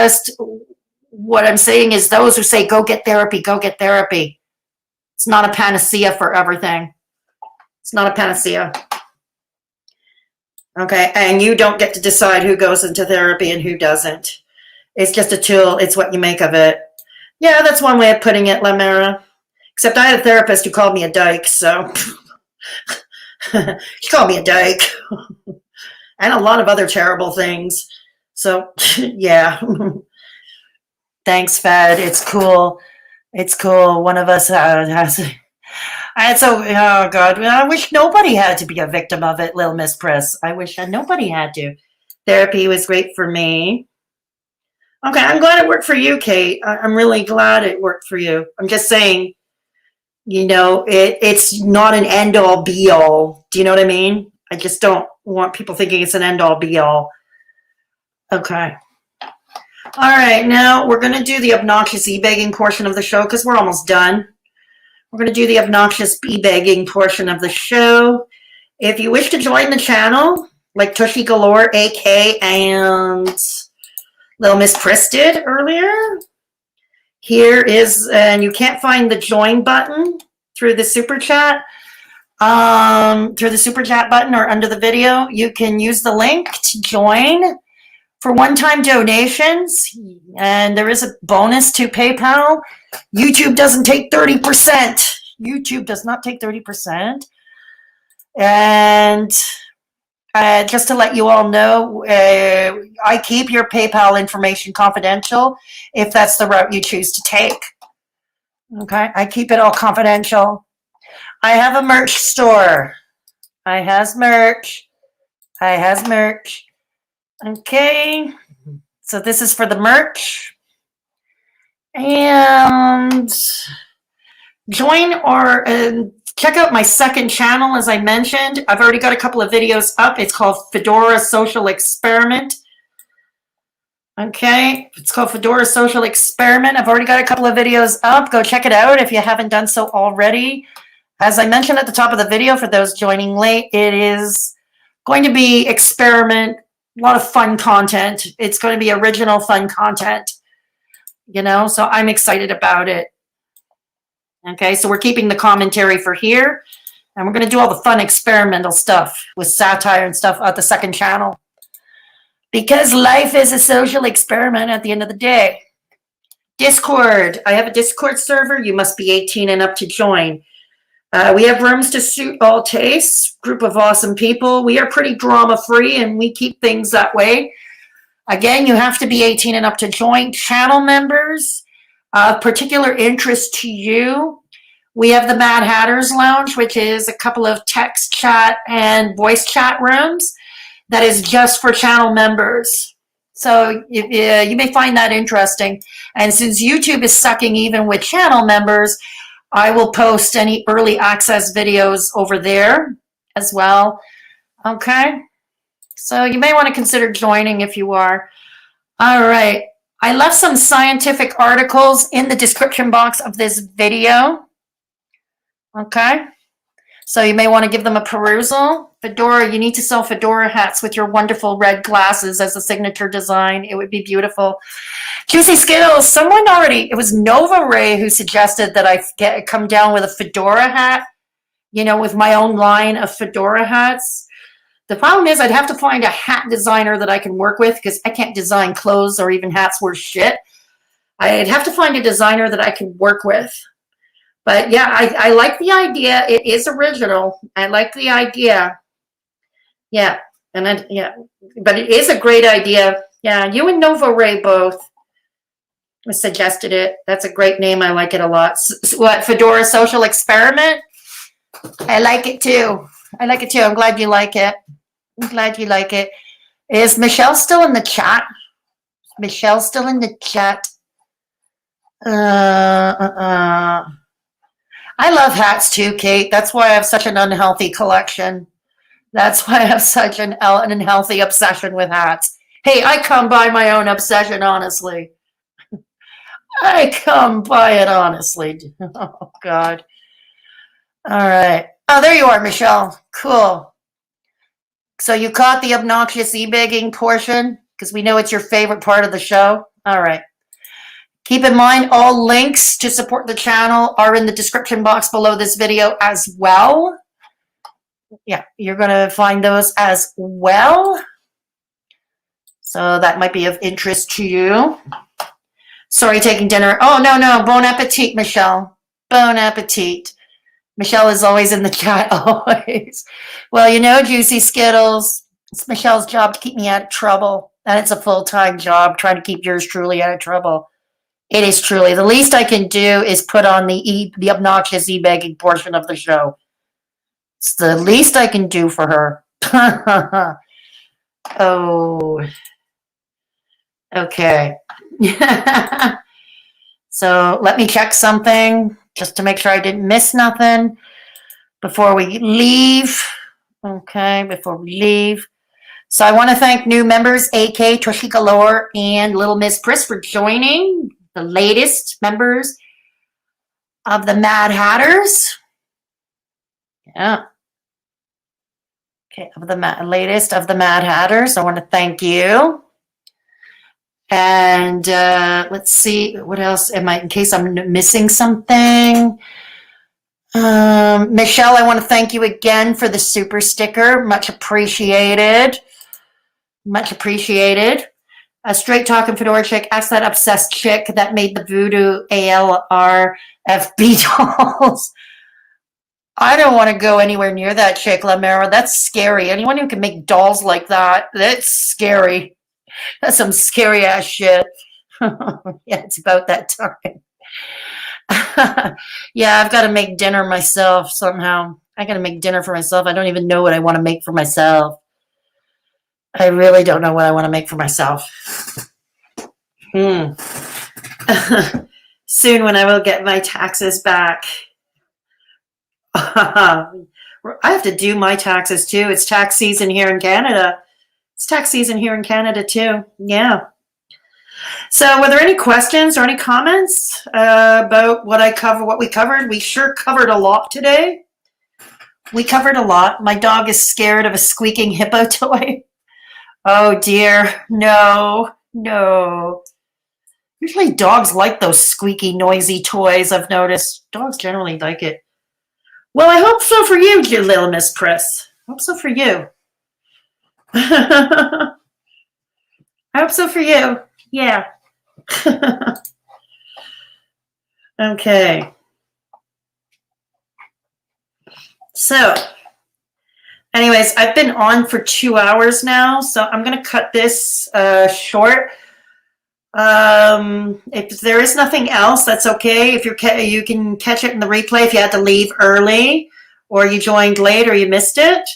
what I'm saying is those who say, go get therapy, go get therapy. It's not a panacea for everything. It's not a panacea. Okay, and you don't get to decide who goes into therapy and who doesn't. It's just a tool. It's what you make of it. Yeah, that's one way of putting it, Lamera. Except I had a therapist who called me a dyke, so... She called me a dyke. And a lot of other terrible things. So, yeah. Thanks, Fed. It's cool. It's cool. One of us has... oh, God. I wish nobody had to be a victim of it, Lil Miss Press. I wish that nobody had to. Therapy was great for me. Okay, I'm glad it worked for you, Kate. I'm really glad it worked for you. I'm just saying, it's not an end-all, be-all. Do you know what I mean? I just don't want people thinking it's an end-all, be-all. Okay. All right, now we're going to do the obnoxious e-begging portion of the show because we're almost done. We're going to do the obnoxious e-begging portion of the show. If you wish to join the channel, like Tushy Galore, AK, and Little Miss Pris did earlier, here is, and you can't find the join button through the super chat, button or under the video. You can use the link to join for one-time donations, and there is a bonus to PayPal. YouTube doesn't take 30%. YouTube does not take 30%. And just to let you all know, I keep your PayPal information confidential if that's the route you choose to take. Okay, I keep it all confidential. I have a merch store. I has merch. Okay, so this is for the merch. And join or check out my second channel, as I mentioned. I've already got a couple of videos up. It's called Fedora Social Experiment. Okay, it's called Fedora Social Experiment. I've already got a couple of videos up. Go check it out if you haven't done so already. As I mentioned at the top of the video, for those joining late, it is going to be experiment, a lot of fun content. It's going to be original fun content, you know, so I'm excited about it. Okay, so we're keeping the commentary for here, and we're going to do all the fun experimental stuff with satire and stuff at the second channel. Because life is a social experiment at the end of the day. Discord. I have a Discord server. You must be 18 and up to join. We have rooms to suit all tastes. Group of awesome people. We are pretty drama-free, and we keep things that way. Again, you have to be 18 and up to join. Channel members, of particular interest to you, we have the Mad Hatters Lounge, which is a couple of text chat and voice chat rooms that is just for channel members. So you may find that interesting. And since YouTube is sucking even with channel members, I will post any early access videos over there as well. Okay, so you may want to consider joining if you are. All right, I left some scientific articles in the description box of this video. Okay, so you may want to give them a perusal. Fedora, you need to sell Fedora hats with your wonderful red glasses as a signature design. It would be beautiful. Juicy Skittles, someone already, it was Nova Ray who suggested that I come down with a Fedora hat, you know, with my own line of Fedora hats. The problem is I'd have to find a hat designer that I can work with, because I can't design clothes or even hats worth shit. I'd have to find a designer that I can work with. But yeah, I like the idea. It is original. I like the idea. Yeah, and then, yeah, but it is a great idea. Yeah, you and Nova Ray both suggested it. That's a great name. I like it a lot. What, Fedora Social Experiment? I like it too. I like it too. I'm glad you like it. I'm glad you like it. Is Michelle still in the chat? Michelle still in the chat? I love hats too, Kate. That's why I have such an unhealthy collection. That's why I have such an unhealthy obsession with hats. Hey, I come by my own obsession, honestly. I come by it honestly. Oh, God. All right. Oh, there you are, Michelle. Cool. So you caught the obnoxious e-begging portion, because we know it's your favorite part of the show. All right. Keep in mind, all links to support the channel are in the description box below this video as well. Yeah, you're going to find those as well. So that might be of interest to you. Sorry, taking dinner. Oh, no. Bon appetit, Michelle. Bon appetit. Michelle is always in the chat, always. Well, you know, Juicy Skittles, it's Michelle's job to keep me out of trouble. And it's a full-time job trying to keep yours truly out of trouble. It is truly. The least I can do is put on the obnoxious e-begging portion of the show. It's the least I can do for her. Oh. Okay. So let me check something just to make sure I didn't miss nothing before we leave. Okay, before we leave. So I want to thank new members, AK, Tushy Galore, and Little Miss Pris for joining, the latest members of the Mad Hatters. Yeah. Okay, of the latest of the Mad Hatters. I want to thank you. And let's see, what else am I, in case I'm missing something. Michelle, I want to thank you again for the super sticker. Much appreciated. Much appreciated. A straight talking Fedora chick. Ask that obsessed chick that made the voodoo ALRFB dolls. I don't want to go anywhere near that chick, Lamera. That's scary. Anyone who can make dolls like that, that's scary. That's some scary ass shit. Yeah, it's about that time. Yeah, I've got to make dinner myself somehow. I got to make dinner for myself. I don't even know what I want to make for myself. I really don't know what I want to make for myself. Soon when I will get my taxes back. I have to do my taxes too. It's tax season here in Canada. It's tax season here in Canada too. Yeah. So were there any questions or any comments about what we covered? We sure covered a lot today. We covered a lot. My dog is scared of a squeaking hippo toy. Oh dear. No. Usually dogs like those squeaky, noisy toys, I've noticed. Dogs generally like it. Well, I hope so for you, dear little Miss Chris. I hope so for you. I hope so for you. Yeah. Okay. So, anyways, I've been on for 2 hours now, so I'm going to cut this short. If there is nothing else, that's okay. If you can catch it in the replay if you had to leave early or you joined late or you missed it.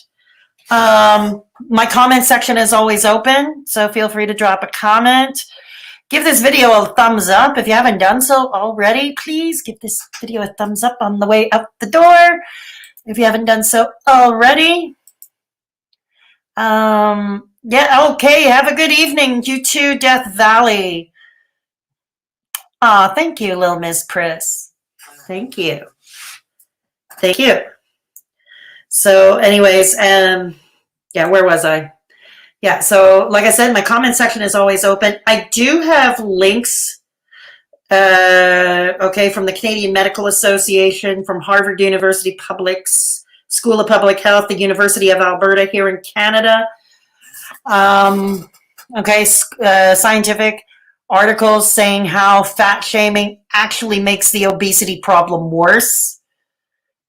My comment section is always open, so feel free to drop a comment. Give this video a thumbs up. If you haven't done so already, please give this video a thumbs up on the way out the door. If you haven't done so already. Yeah, okay. Have a good evening. You too, Death Valley. Aw, thank you, little Miss Chris. Thank you. Thank you. So anyways, yeah, where was I? Yeah, so like I said, my comment section is always open. I do have links, okay, from the Canadian Medical Association, from Harvard University School of Public Health, the University of Alberta here in Canada. Okay, scientific articles saying how fat shaming actually makes the obesity problem worse.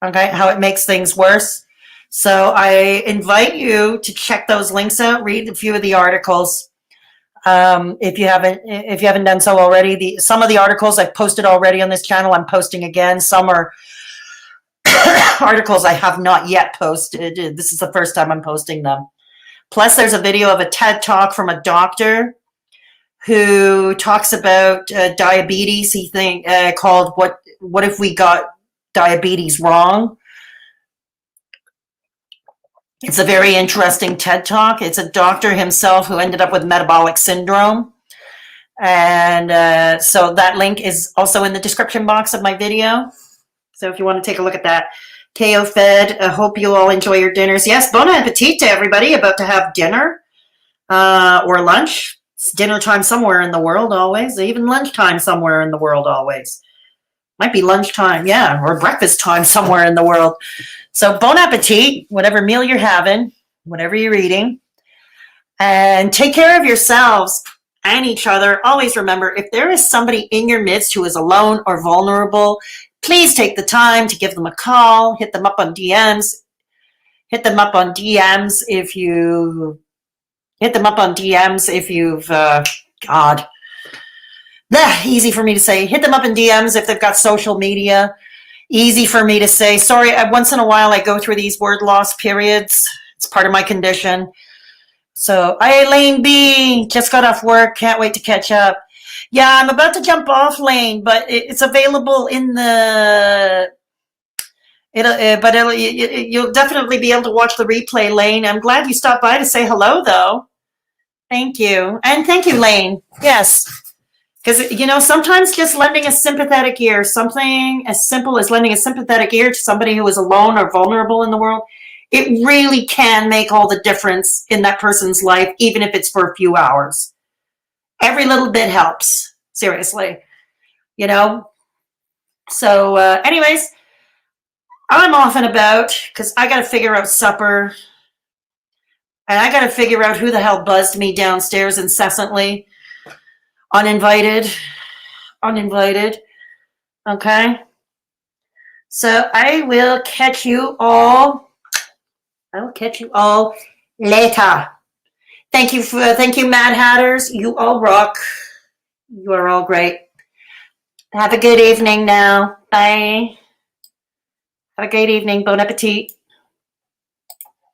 Okay, how it makes things worse. So I invite you to check those links out, read a few of the articles. If you haven't done so already, some of the articles I've posted already on this channel, I'm posting again. Some are articles I have not yet posted. This is the first time I'm posting them. Plus, there's a video of a TED Talk from a doctor who talks about diabetes. He called "What if we got diabetes wrong?" It's a very interesting TED Talk. It's a doctor himself who ended up with metabolic syndrome. And so that link is also in the description box of my video. So if you want to take a look at that. KO Fed, I hope you all enjoy your dinners. Yes, bon appetit to everybody about to have dinner or lunch. It's dinner time somewhere in the world always. Even lunchtime somewhere in the world always. Might be lunchtime, yeah, or breakfast time somewhere in the world. So bon appetit, whatever meal you're having, whatever you're eating. And take care of yourselves and each other. Always remember, if there is somebody in your midst who is alone or vulnerable, please take the time to give them a call, hit them up on DMs. Hit them up on DMs if you've, God. Easy for me to say. Hit them up in DMs if they've got social media. Easy for me to say. Sorry, once in a while I go through these word loss periods. It's part of my condition. So, Lane B, just got off work. Can't wait to catch up. Yeah, I'm about to jump off, Lane, but it's available in the... you'll definitely be able to watch the replay, Lane. I'm glad you stopped by to say hello, though. Thank you. And thank you, Lane. Yes. Because, sometimes just lending a sympathetic ear, something as simple as lending a sympathetic ear to somebody who is alone or vulnerable in the world, it really can make all the difference in that person's life, even if it's for a few hours. Every little bit helps. Seriously. So, anyways, I'm off and about because I got to figure out supper. And I got to figure out who the hell buzzed me downstairs incessantly. Uninvited. Okay. So I will catch you all. I will catch you all later. Thank you, Mad Hatters. You all rock. You are all great. Have a good evening now. Bye. Have a great evening. Bon appetit.